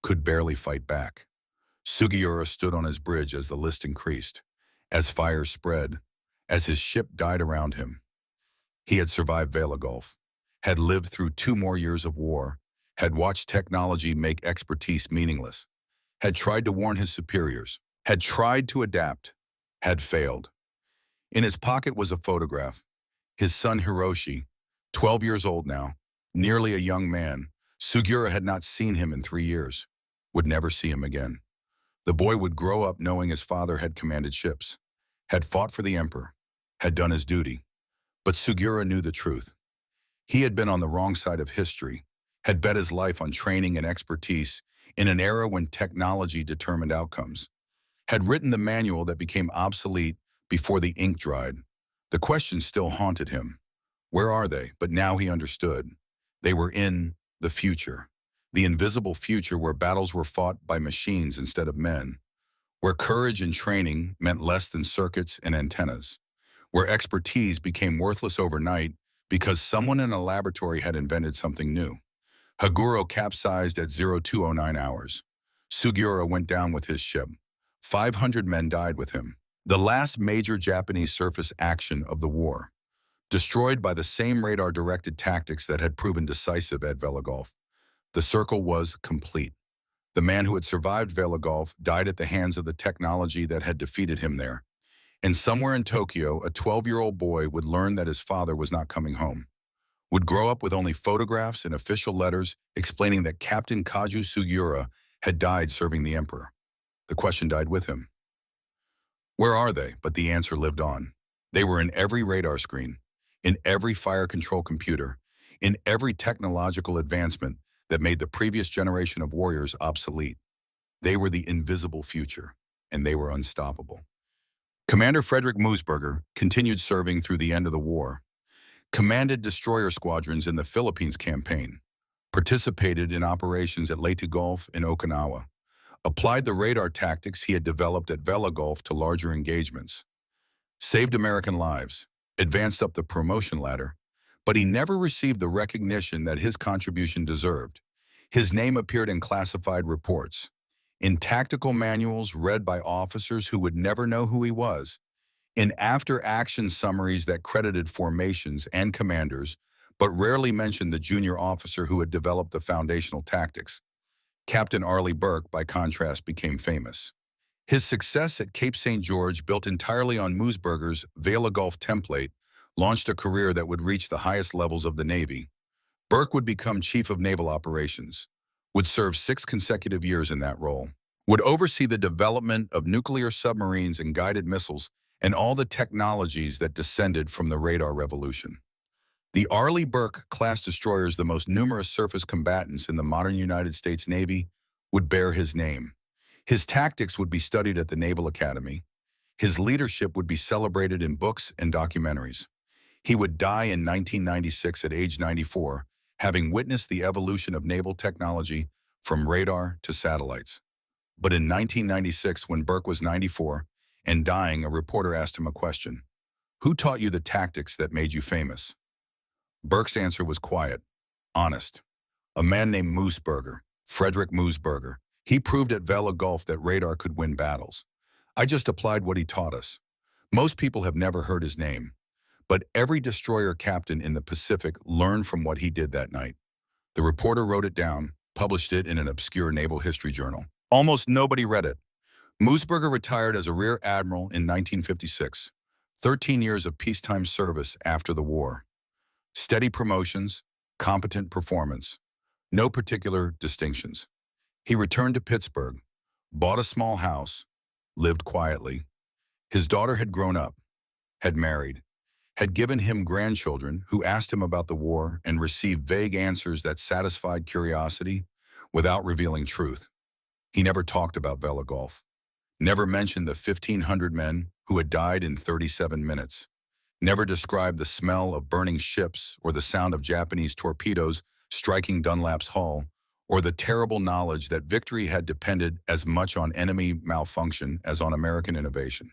could barely fight back. Sugura stood on his bridge as the list increased, as fire spread, as his ship died around him. He had survived Vela Gulf, had lived through 2 more years of war, had watched technology make expertise meaningless, had tried to warn his superiors, had tried to adapt, had failed. In his pocket was a photograph. His son Hiroshi, 12 years old now, nearly a young man. Sugura had not seen him in 3 years, would never see him again. The boy would grow up knowing his father had commanded ships, had fought for the emperor, had done his duty. But Sugura knew the truth. He had been on the wrong side of history, had bet his life on training and expertise in an era when technology determined outcomes, had written the manual that became obsolete before the ink dried. The question still haunted him. Where are they? But now he understood. They were in the future. The invisible future where battles were fought by machines instead of men, where courage and training meant less than circuits and antennas, where expertise became worthless overnight because someone in a laboratory had invented something new. Haguro capsized at 0209 hours. Sugura went down with his ship. 500 men died with him. The last major Japanese surface action of the war, destroyed by the same radar-directed tactics that had proven decisive at Vela Gulf. The circle was complete. The man who had survived Vela Gulf died at the hands of the technology that had defeated him there. And somewhere in Tokyo, a 12-year-old boy would learn that his father was not coming home, would grow up with only photographs and official letters explaining that Captain Kaju Sugura had died serving the emperor. The question died with him. Where are they? But the answer lived on. They were in every radar screen, in every fire control computer, in every technological advancement that made the previous generation of warriors obsolete. They were the invisible future, and they were unstoppable. Commander Frederick Moosburger continued serving through the end of the war, commanded destroyer squadrons in the Philippines campaign, participated in operations at Leyte Gulf and Okinawa, applied the radar tactics he had developed at Vela Gulf to larger engagements, saved American lives, advanced up the promotion ladder, but he never received the recognition that his contribution deserved. His name appeared in classified reports, in tactical manuals read by officers who would never know who he was, in after-action summaries that credited formations and commanders, but rarely mentioned the junior officer who had developed the foundational tactics. Captain Arleigh Burke, by contrast, became famous. His success at Cape St. George, built entirely on Moosburger's Vela Gulf template, launched a career that would reach the highest levels of the Navy. Burke would become Chief of Naval Operations, would serve 6 consecutive years in that role, would oversee the development of nuclear submarines and guided missiles and all the technologies that descended from the radar revolution. The Arleigh Burke-class destroyers, the most numerous surface combatants in the modern United States Navy, would bear his name. His tactics would be studied at the Naval Academy. His leadership would be celebrated in books and documentaries. He would die in 1996 at age 94, having witnessed the evolution of naval technology from radar to satellites. But in 1996, when Burke was 94 and dying, a reporter asked him a question. Who taught you the tactics that made you famous? Burke's answer was quiet, honest. A man named Moosberger, Frederick Moosberger. He proved at Vela Gulf that radar could win battles. I just applied what he taught us. Most people have never heard his name, but every destroyer captain in the Pacific learned from what he did that night. The reporter wrote it down, published it in an obscure naval history journal. Almost nobody read it. Moosberger retired as a rear admiral in 1956, 13 years of peacetime service after the war. Steady promotions, competent performance, no particular distinctions. He returned to Pittsburgh, bought a small house, lived quietly. His daughter had grown up, had married, had given him grandchildren who asked him about the war and received vague answers that satisfied curiosity without revealing truth. He never talked about Vela Gulf, never mentioned the 1,500 men who had died in 37 minutes, never described the smell of burning ships or the sound of Japanese torpedoes striking Dunlap's hull, or the terrible knowledge that victory had depended as much on enemy malfunction as on American innovation.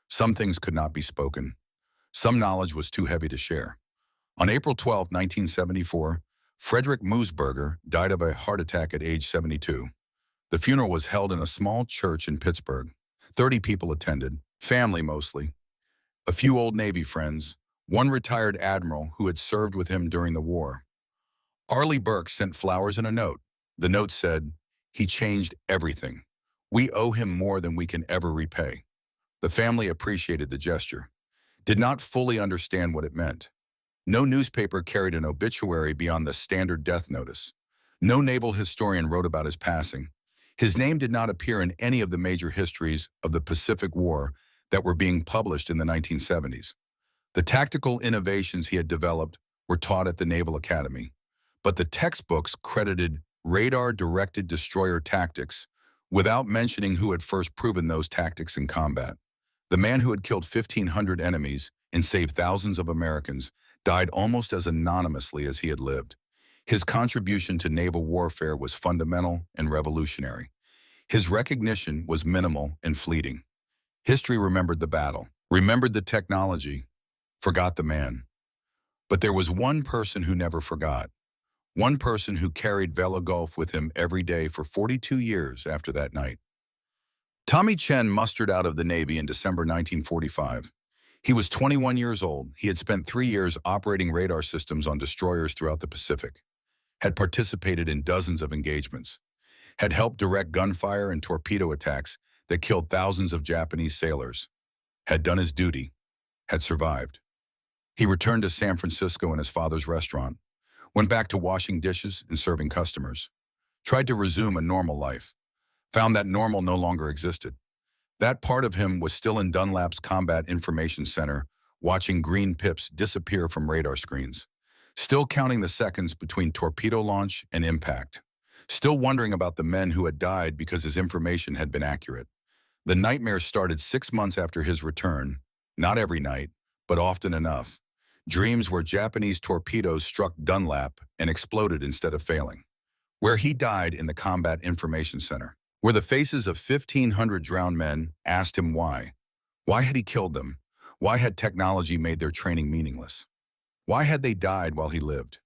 Some things could not be spoken. Some knowledge was too heavy to share. On April 12, 1974, Frederick Moosberger died of a heart attack at age 72. The funeral was held in a small church in Pittsburgh. 30 people attended, family mostly. A few old Navy friends, one retired admiral who had served with him during the war. Arleigh Burke sent flowers and a note. The note said, "He changed everything. We owe him more than we can ever repay." The family appreciated the gesture, did not fully understand what it meant. No newspaper carried an obituary beyond the standard death notice. No naval historian wrote about his passing. His name did not appear in any of the major histories of the Pacific War that were being published in the 1970s. The tactical innovations he had developed were taught at the Naval Academy, but the textbooks credited radar-directed destroyer tactics without mentioning who had first proven those tactics in combat. The man who had killed 1,500 enemies and saved thousands of Americans died almost as anonymously as he had lived. His contribution to naval warfare was fundamental and revolutionary. His recognition was minimal and fleeting. History remembered the battle, remembered the technology, forgot the man. But there was one person who never forgot. One person who carried Vela Gulf with him every day for 42 years after that night. Tommy Chen mustered out of the Navy in December 1945. He was 21 years old. He had spent 3 years operating radar systems on destroyers throughout the Pacific, had participated in dozens of engagements, had helped direct gunfire and torpedo attacks that killed thousands of Japanese sailors, had done his duty, had survived. He returned to San Francisco in his father's restaurant, went back to washing dishes and serving customers, tried to resume a normal life, found that normal no longer existed. That part of him was still in Dunlap's Combat Information Center, watching green pips disappear from radar screens, still counting the seconds between torpedo launch and impact, still wondering about the men who had died because his information had been accurate. The nightmare started 6 months after his return, not every night, but often enough. Dreams where Japanese torpedoes struck Dunlap and exploded instead of failing. Where he died in the Combat Information Center. Where the faces of 1,500 drowned men asked him why. Why had he killed them? Why had technology made their training meaningless? Why had they died while he lived?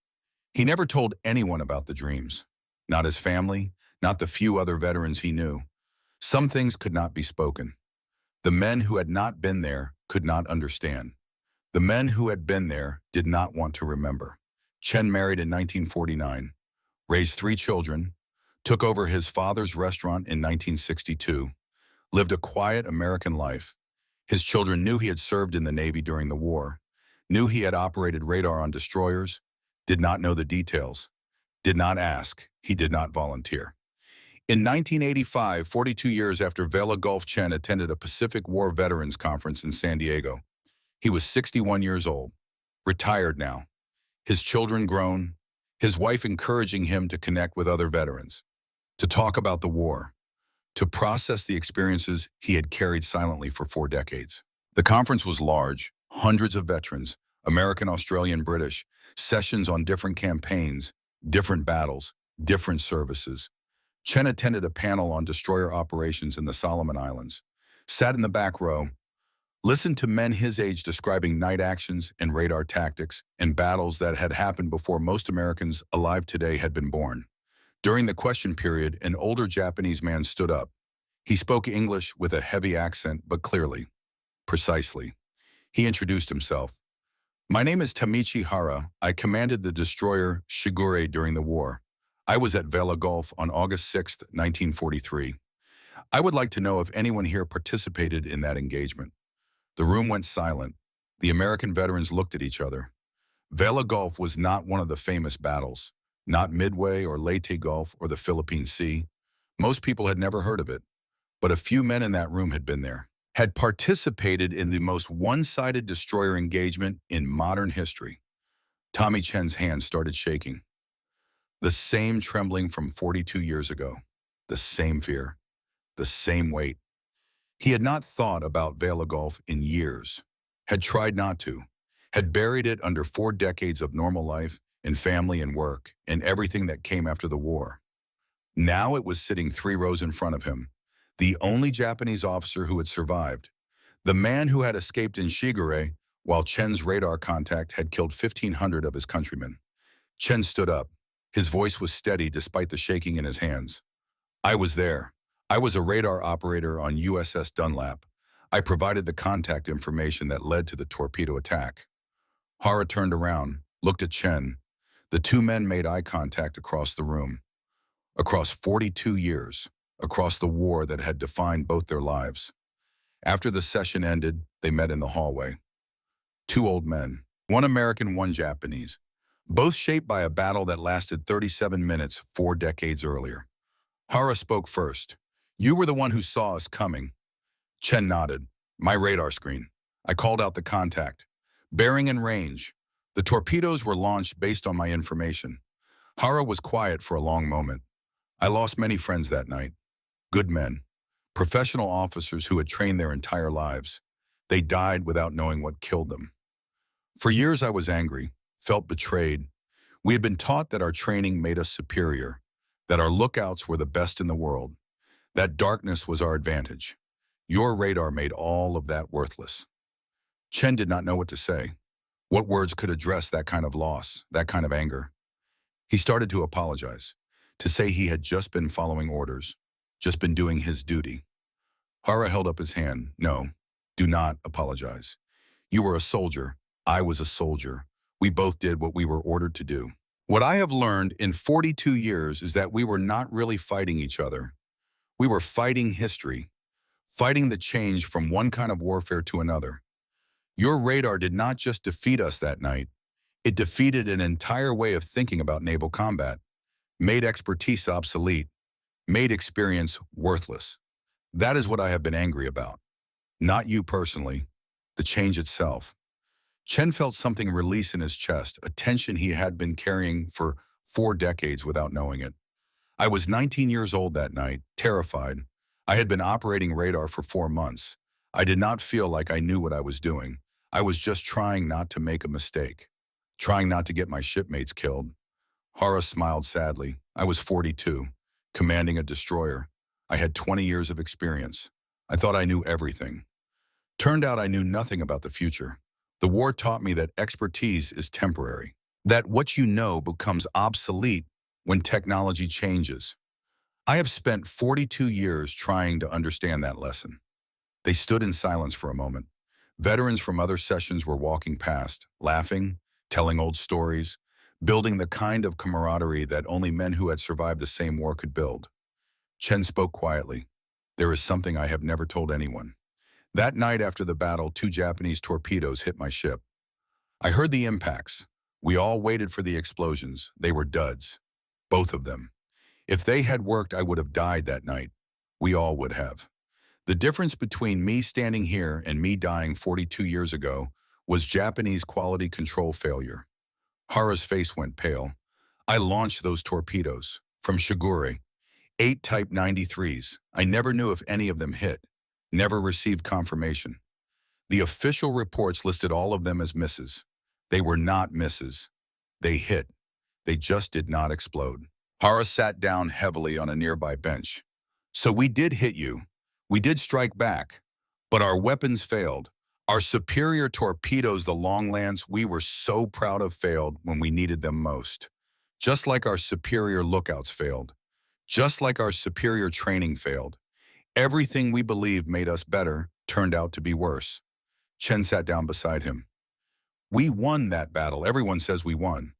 He never told anyone about the dreams. Not his family, not the few other veterans he knew. Some things could not be spoken. The men who had not been there could not understand. The men who had been there did not want to remember. Chen married in 1949, raised 3 children, took over his father's restaurant in 1962, lived a quiet American life. His children knew he had served in the Navy during the war, knew he had operated radar on destroyers, did not know the details, did not ask, he did not volunteer. In 1985, 42 years after Vela Gulf, Chen attended a Pacific War Veterans Conference in San Diego. He was 61 years old, retired now, his children grown, his wife encouraging him to connect with other veterans, to talk about the war, to process the experiences he had carried silently for 4 decades. The conference was large, hundreds of veterans, American, Australian, British, sessions on different campaigns, different battles, different services. Chen attended a panel on destroyer operations in the Solomon Islands, sat in the back row, listened to men his age describing night actions and radar tactics and battles that had happened before most Americans alive today had been born. During the question period, an older Japanese man stood up. He spoke English with a heavy accent, but clearly, precisely. He introduced himself. My name is Tamichi Hara. I commanded the destroyer Sugura during the war. I was at Vela Gulf on August 6, 1943. I would like to know if anyone here participated in that engagement. The room went silent. The American veterans looked at each other. Vela Gulf was not one of the famous battles, not Midway or Leyte Gulf or the Philippine Sea. Most people had never heard of it, but a few men in that room had been there, had participated in the most one-sided destroyer engagement in modern history. Tommy Chen's hands started shaking. The same trembling from 42 years ago, the same fear, the same weight. He had not thought about Vela Gulf in years, had tried not to, had buried it under 4 decades of normal life and family and work and everything that came after the war. Now it was sitting 3 rows in front of him, the only Japanese officer who had survived, the man who had escaped in Sugura while Chen's radar contact had killed 1,500 of his countrymen. Chen stood up. His voice was steady despite the shaking in his hands. I was there. I was a radar operator on USS Dunlap. I provided the contact information that led to the torpedo attack. Hara turned around, looked at Chen. The 2 men made eye contact across the room. Across 42 years, across the war that had defined both their lives. After the session ended, they met in the hallway. 2 old men, 1 American, 1 Japanese, both shaped by a battle that lasted 37 minutes 4 decades earlier. Hara spoke first. You were the one who saw us coming. Chen nodded. My radar screen. I called out the contact. Bearing and range. The torpedoes were launched based on my information. Hara was quiet for a long moment. I lost many friends that night. Good men. Professional officers who had trained their entire lives. They died without knowing what killed them. For years I was angry, felt betrayed. We had been taught that our training made us superior, that our lookouts were the best in the world. That darkness was our advantage. Your radar made all of that worthless. Chen did not know what to say. What words could address that kind of loss, that kind of anger? He started to apologize, to say he had just been following orders, just been doing his duty. Hara held up his hand. No, do not apologize. You were a soldier. I was a soldier. We both did what we were ordered to do. What I have learned in 42 years is that we were not really fighting each other. We were fighting history, fighting the change from one kind of warfare to another. Your radar did not just defeat us that night. It defeated an entire way of thinking about naval combat, made expertise obsolete, made experience worthless. That is what I have been angry about. Not you personally, the change itself. Chen felt something release in his chest, a tension he had been carrying for 4 decades without knowing it. I was 19 years old that night, terrified. I had been operating radar for 4 months. I did not feel like I knew what I was doing. I was just trying not to make a mistake, trying not to get my shipmates killed. Hara smiled sadly. I was 42, commanding a destroyer. I had 20 years of experience. I thought I knew everything. Turned out I knew nothing about the future. The war taught me that expertise is temporary, that what you know becomes obsolete when technology changes. I have spent 42 years trying to understand that lesson. They stood in silence for a moment. Veterans from other sessions were walking past, laughing, telling old stories, building the kind of camaraderie that only men who had survived the same war could build. Chen spoke quietly. There is something I have never told anyone. That night after the battle, 2 Japanese torpedoes hit my ship. I heard the impacts. We all waited for the explosions. They were duds. Both of them. If they had worked, I would have died that night. We all would have. The difference between me standing here and me dying 42 years ago was Japanese quality control failure. Hara's face went pale. I launched those torpedoes from Sugura, 8 Type 93s. I never knew if any of them hit. Never received confirmation. The official reports listed all of them as misses. They were not misses. They hit. They just did not explode. Hara sat down heavily on a nearby bench. So we did hit you. We did strike back. But our weapons failed. Our superior torpedoes, the Longlands we were so proud of, failed when we needed them most. Just like our superior lookouts failed. Just like our superior training failed. Everything we believed made us better turned out to be worse. Chen sat down beside him. We won that battle. Everyone says we won.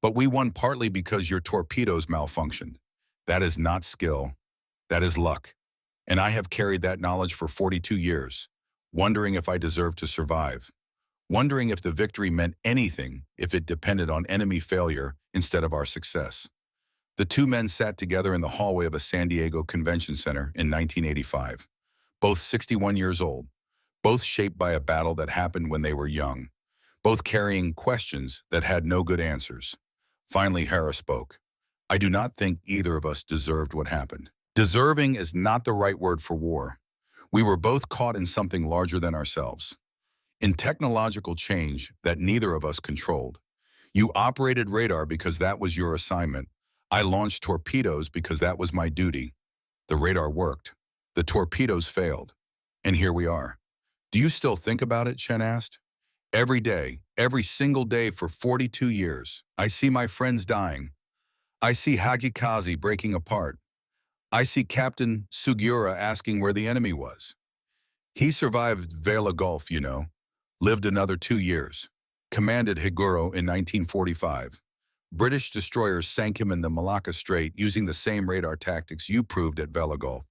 But we won partly because your torpedoes malfunctioned. That is not skill. That is luck. And I have carried that knowledge for 42 years, wondering if I deserve to survive, wondering if the victory meant anything if it depended on enemy failure instead of our success. The two men sat together in the hallway of a San Diego convention center in 1985, both 61 years old, both shaped by a battle that happened when they were young, both carrying questions that had no good answers. Finally, Hera spoke. I do not think either of us deserved what happened. Deserving is not the right word for war. We were both caught in something larger than ourselves. In technological change that neither of us controlled. You operated radar because that was your assignment. I launched torpedoes because that was my duty. The radar worked. The torpedoes failed. And here we are. Do you still think about it? Chen asked. Every day, every single day for 42 years, I see my friends dying. I see Hagikaze breaking apart. I see Captain Sugura asking where the enemy was. He survived Vela Gulf, you know, lived another 2 years, commanded Higuro in 1945. British destroyers sank him in the Malacca Strait using the same radar tactics you proved at Vela Gulf.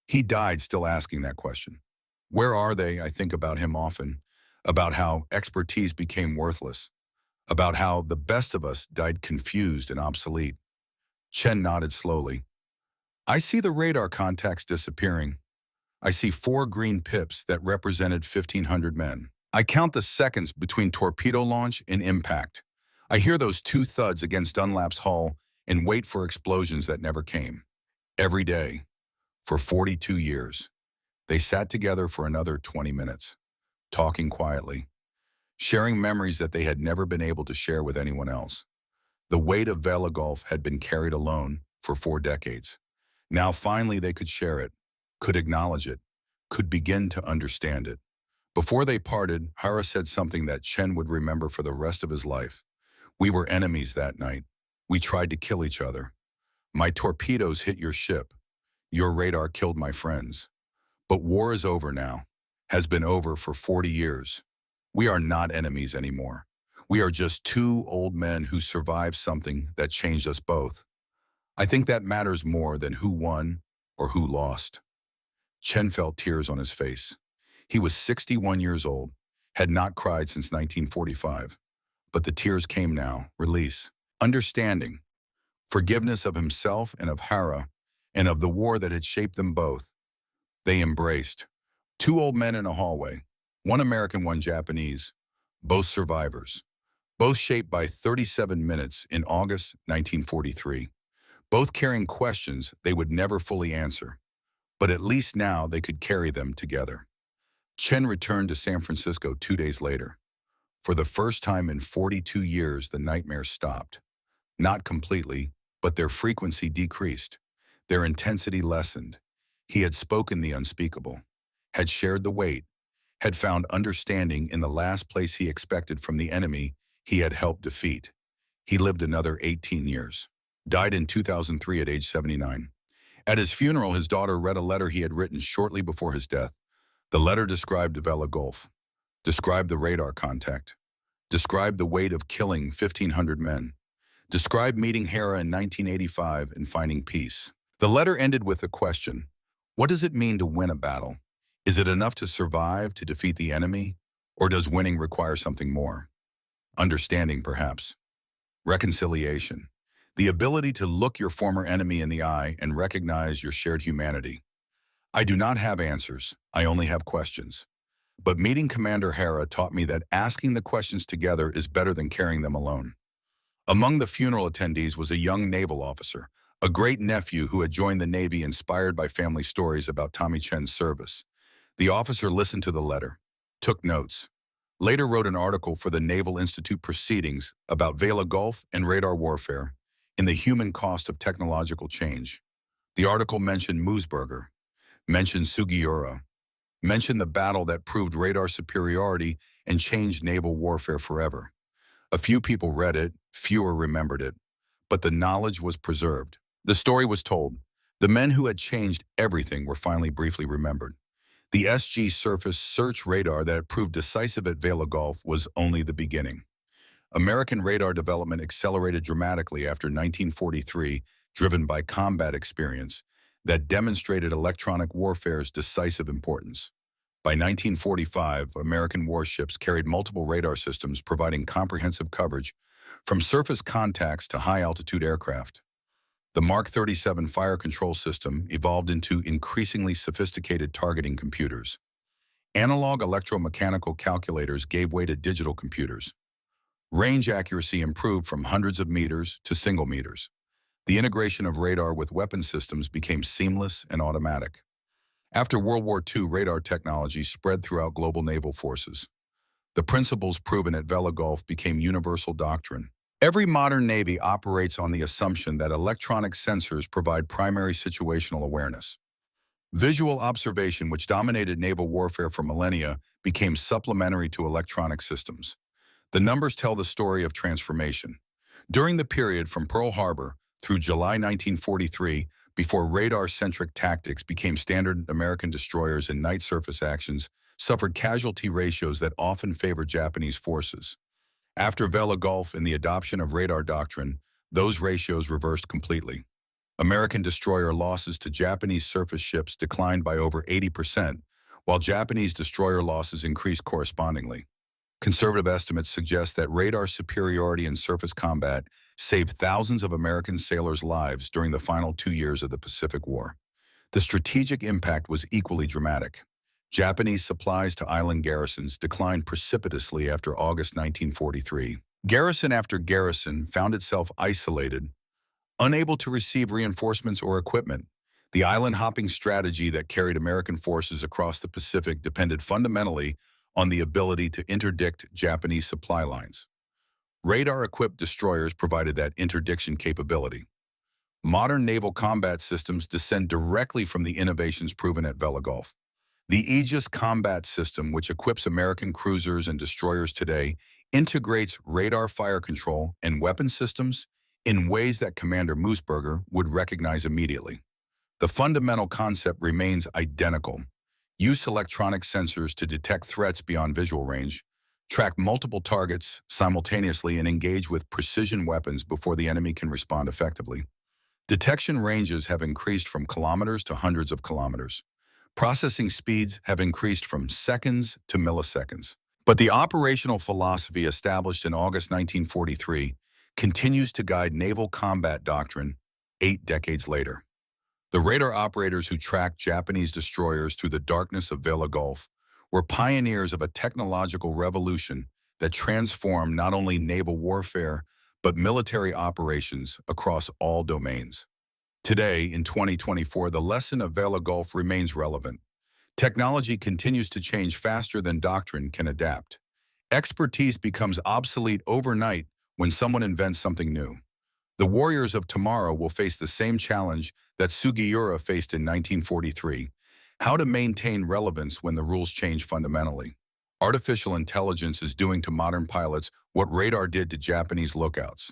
He died still asking that question. Where are they? I think about him often, about how expertise became worthless, about how the best of us died confused and obsolete. Chen nodded slowly. I see the radar contacts disappearing. I see 4 green pips that represented 1,500 men. I count the seconds between torpedo launch and impact. I hear those 2 thuds against Dunlap's hull and wait for explosions that never came. Every day, for 42 years, they sat together for another 20 minutes, talking quietly, sharing memories that they had never been able to share with anyone else. The weight of Vela Gulf had been carried alone for 4 decades. Now finally they could share it, could acknowledge it, could begin to understand it. Before they parted, Hara said something that Chen would remember for the rest of his life. We were enemies that night. We tried to kill each other. My torpedoes hit your ship. Your radar killed my friends. But war is over now, has been over for 40 years. We are not enemies anymore. We are just 2 old men who survived something that changed us both. I think that matters more than who won or who lost. Chen felt tears on his face. He was 61 years old, had not cried since 1945. But the tears came now, release, understanding, forgiveness of himself and of Hara, and of the war that had shaped them both. They embraced. 2 old men in a hallway, 1 American, 1 Japanese, both survivors, both shaped by 37 minutes in August 1943. Both carrying questions they would never fully answer, but at least now they could carry them together. Chen returned to San Francisco 2 days later. For the first time in 42 years, the nightmares stopped. Not completely, but their frequency decreased. Their intensity lessened. He had spoken the unspeakable, had shared the weight, had found understanding in the last place he expected from the enemy he had helped defeat. He lived another 18 years. Died in 2003 at age 79. At his funeral, his daughter read a letter he had written shortly before his death. The letter described Vela Gulf, described the radar contact, described the weight of killing 1,500 men, described meeting Hera in 1985 and finding peace. The letter ended with a question. What does it mean to win a battle? Is it enough to survive to defeat the enemy? Or does winning require something more? Understanding, perhaps. Reconciliation. The ability to look your former enemy in the eye and recognize your shared humanity. I do not have answers, I only have questions. But meeting Commander Hera taught me that asking the questions together is better than carrying them alone. Among the funeral attendees was a young naval officer, a great-nephew who had joined the Navy inspired by family stories about Tommy Chen's service. The officer listened to the letter, took notes, later wrote an article for the Naval Institute Proceedings about Vela Gulf and radar warfare. in the human cost of technological change. The article mentioned Moosburger, mentioned Sugura, mentioned the battle that proved radar superiority and changed naval warfare forever. A few people read it, fewer remembered it, but the knowledge was preserved. The story was told. The men who had changed everything were finally briefly remembered. The SG surface search radar that proved decisive at Vela Gulf was only the beginning. American radar development accelerated dramatically after 1943, driven by combat experience that demonstrated electronic warfare's decisive importance. By 1945, American warships carried multiple radar systems providing comprehensive coverage from surface contacts to high-altitude aircraft. The Mark 37 fire control system evolved into increasingly sophisticated targeting computers. Analog electromechanical calculators gave way to digital computers. Range accuracy improved from hundreds of meters to single meters. The integration of radar with weapon systems became seamless and automatic. After World War II, radar technology spread throughout global naval forces. The principles proven at Vela Gulf became universal doctrine. Every modern Navy operates on the assumption that electronic sensors provide primary situational awareness. Visual observation, which dominated naval warfare for millennia, became supplementary to electronic systems. The numbers tell the story of transformation. During the period from Pearl Harbor through July 1943, before radar-centric tactics became standard, American destroyers and night surface actions suffered casualty ratios that often favored Japanese forces. After Vela Gulf and the adoption of radar doctrine, those ratios reversed completely. American destroyer losses to Japanese surface ships declined by over 80%, while Japanese destroyer losses increased correspondingly. Conservative estimates suggest that radar superiority in surface combat saved thousands of American sailors' lives during the final 2 years of the Pacific War. The strategic impact was equally dramatic. Japanese supplies to island garrisons declined precipitously after August 1943. Garrison after garrison found itself isolated, unable to receive reinforcements or equipment. The island-hopping strategy that carried American forces across the Pacific depended fundamentally on the ability to interdict Japanese supply lines. Radar-equipped destroyers provided that interdiction capability. Modern naval combat systems descend directly from the innovations proven at Vela Gulf. The Aegis combat system, which equips American cruisers and destroyers today, integrates radar fire control and weapon systems in ways that Commander Moosburger would recognize immediately. The fundamental concept remains identical. Use electronic sensors to detect threats beyond visual range, track multiple targets simultaneously, and engage with precision weapons before the enemy can respond effectively. Detection ranges have increased from kilometers to hundreds of kilometers. Processing speeds have increased from seconds to milliseconds. But the operational philosophy established in August 1943 continues to guide naval combat doctrine 8 decades later. The radar operators who tracked Japanese destroyers through the darkness of Vela Gulf were pioneers of a technological revolution that transformed not only naval warfare, but military operations across all domains. Today, in 2024, the lesson of Vela Gulf remains relevant. Technology continues to change faster than doctrine can adapt. Expertise becomes obsolete overnight when someone invents something new. The warriors of tomorrow will face the same challenge that Sugura faced in 1943: how to maintain relevance when the rules change fundamentally. Artificial intelligence is doing to modern pilots what radar did to Japanese lookouts.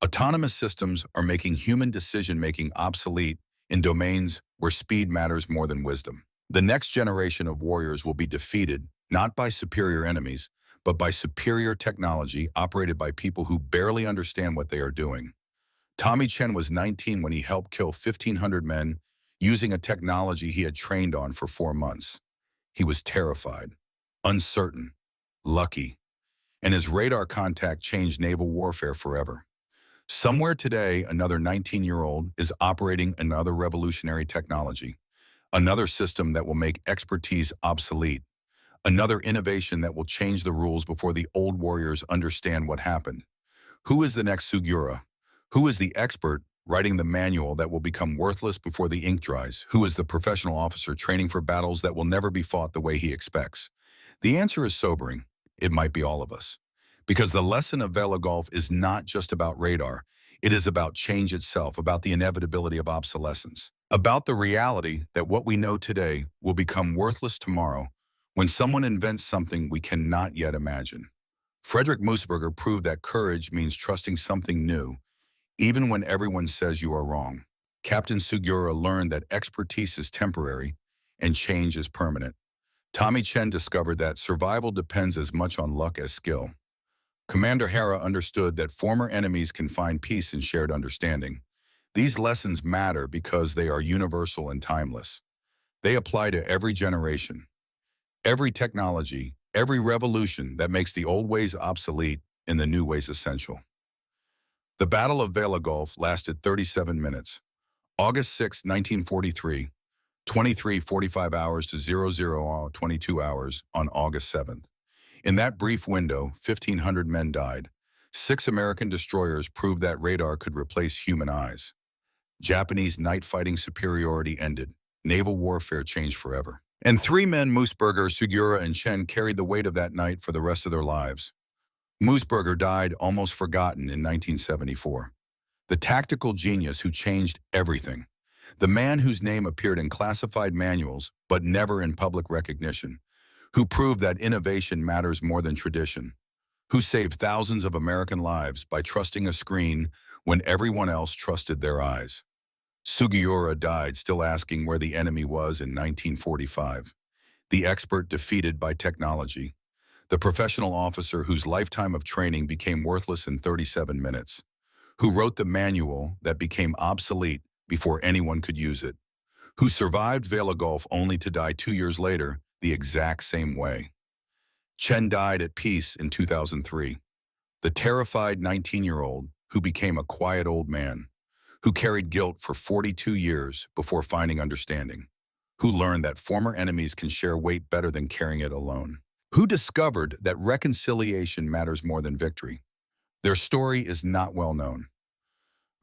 Autonomous systems are making human decision-making obsolete in domains where speed matters more than wisdom. The next generation of warriors will be defeated not by superior enemies, but by superior technology operated by people who barely understand what they are doing. Tommy Chen was 19 when he helped kill 1,500 men using a technology he had trained on for 4 months. He was terrified, uncertain, lucky, and his radar contact changed naval warfare forever. Somewhere today, another 19-year-old is operating another revolutionary technology, another system that will make expertise obsolete, another innovation that will change the rules before the old warriors understand what happened. Who is the next Sugura? Who is the expert writing the manual that will become worthless before the ink dries? Who is the professional officer training for battles that will never be fought the way he expects? The answer is sobering. It might be all of us. Because the lesson of Vela Gulf is not just about radar. It is about change itself, about the inevitability of obsolescence, about the reality that what we know today will become worthless tomorrow when someone invents something we cannot yet imagine. Frederick Moosberger proved that courage means trusting something new, even when everyone says you are wrong. Captain Sugura learned that expertise is temporary and change is permanent. Tommy Chen discovered that survival depends as much on luck as skill. Commander Hara understood that former enemies can find peace in shared understanding. These lessons matter because they are universal and timeless. They apply to every generation, every technology, every revolution that makes the old ways obsolete and the new ways essential. The Battle of Vela Gulf lasted 37 minutes. August 6, 1943, 23:45 hours to 00:22 hours on August 7th. In that brief window, 1,500 men died. 6 American destroyers proved that radar could replace human eyes. Japanese night fighting superiority ended. Naval warfare changed forever. And 3 men, Moosberger, Sugura, and Chen, carried the weight of that night for the rest of their lives. Moosberger died almost forgotten in 1974. The tactical genius who changed everything. The man whose name appeared in classified manuals but never in public recognition. Who proved that innovation matters more than tradition. Who saved thousands of American lives by trusting a screen when everyone else trusted their eyes. Sugura died still asking where the enemy was in 1945. The expert defeated by technology. The professional officer whose lifetime of training became worthless in 37 minutes. Who wrote the manual that became obsolete before anyone could use it. Who survived Vela Gulf only to die 2 years later the exact same way. Chen died at peace in 2003. The terrified 19-year-old who became a quiet old man. Who carried guilt for 42 years before finding understanding. Who learned that former enemies can share weight better than carrying it alone. Who discovered that reconciliation matters more than victory. Their story is not well known.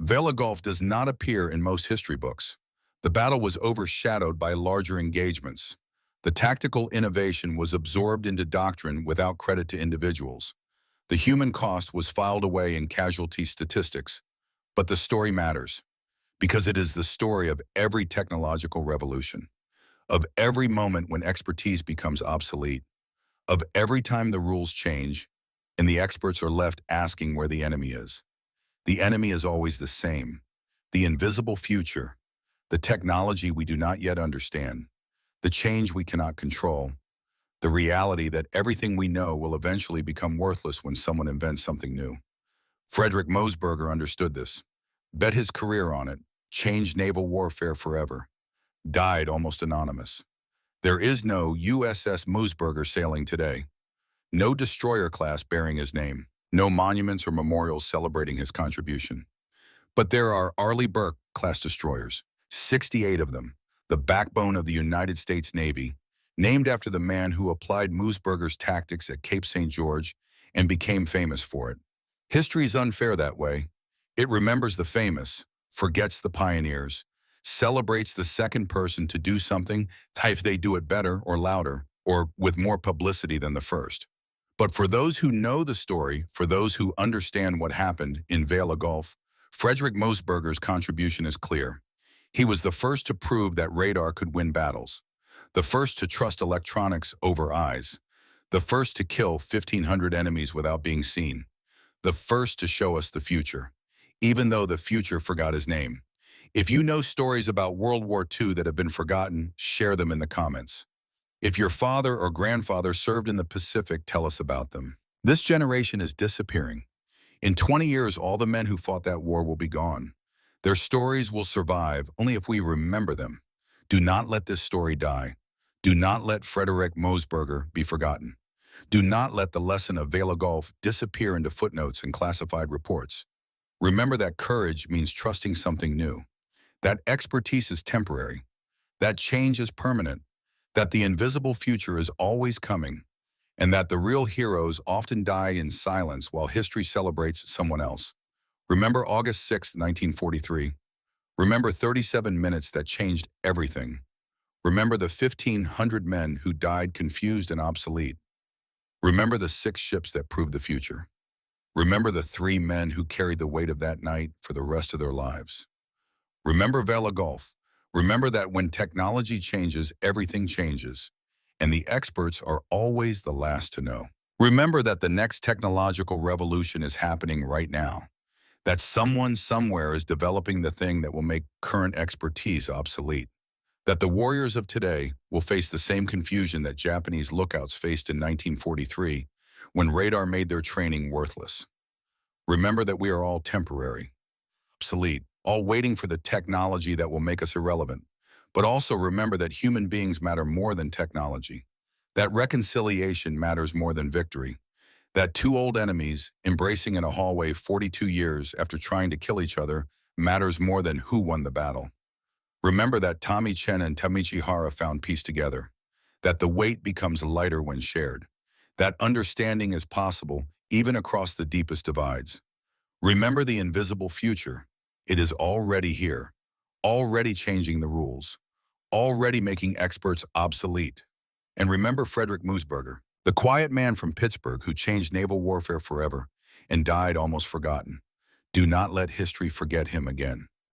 Vela Gulf does not appear in most history books. The battle was overshadowed by larger engagements. The tactical innovation was absorbed into doctrine without credit to individuals. The human cost was filed away in casualty statistics. But the story matters, because it is the story of every technological revolution, of every moment when expertise becomes obsolete, of every time the rules change and the experts are left asking where the enemy is. The enemy is always the same, the invisible future, the technology we do not yet understand, the change we cannot control, the reality that everything we know will eventually become worthless when someone invents something new. Frederick Moosberger understood this, bet his career on it, changed naval warfare forever, died almost anonymous. There is no USS Moosberger sailing today, no destroyer class bearing his name, no monuments or memorials celebrating his contribution. But there are Arleigh Burke-class destroyers, 68 of them, the backbone of the United States Navy, named after the man who applied Moosberger's tactics at Cape St. George and became famous for it. History is unfair that way. It remembers the famous, forgets the pioneers, celebrates the second person to do something if they do it better or louder or with more publicity than the first. But for those who know the story, for those who understand what happened in Vela Gulf, Frederick Moosberger's contribution is clear. He was the first to prove that radar could win battles, the first to trust electronics over eyes, the first to kill 1,500 enemies without being seen, the first to show us the future, even though the future forgot his name. If you know stories about World War II that have been forgotten, share them in the comments. If your father or grandfather served in the Pacific, tell us about them. This generation is disappearing. In 20 years, all the men who fought that war will be gone. Their stories will survive only if we remember them. Do not let this story die. Do not let Frederick Moosberger be forgotten. Do not let the lesson of Vela Gulf disappear into footnotes and classified reports. Remember that courage means trusting something new, that expertise is temporary, that change is permanent, that the invisible future is always coming, and that the real heroes often die in silence while history celebrates someone else. Remember August 6, 1943. Remember 37 minutes that changed everything. Remember the 1,500 men who died confused and obsolete. Remember the 6 ships that proved the future. Remember the three men who carried the weight of that night for the rest of their lives. Remember Vela Gulf. Remember that when technology changes, everything changes, and the experts are always the last to know. Remember that the next technological revolution is happening right now, that someone somewhere is developing the thing that will make current expertise obsolete, that the warriors of today will face the same confusion that Japanese lookouts faced in 1943 when radar made their training worthless. Remember that we are all temporary, obsolete, all waiting for the technology that will make us irrelevant. But also remember that human beings matter more than technology, that reconciliation matters more than victory, that two old enemies embracing in a hallway 42 years after trying to kill each other matters more than who won the battle. Remember that Tommy Chen and Tamichi Hara found peace together, that the weight becomes lighter when shared, that understanding is possible even across the deepest divides. Remember the invisible future. It is already here, already changing the rules, already making experts obsolete. And remember Frederick Moosberger, the quiet man from Pittsburgh who changed naval warfare forever and died almost forgotten. Do not let history forget him again.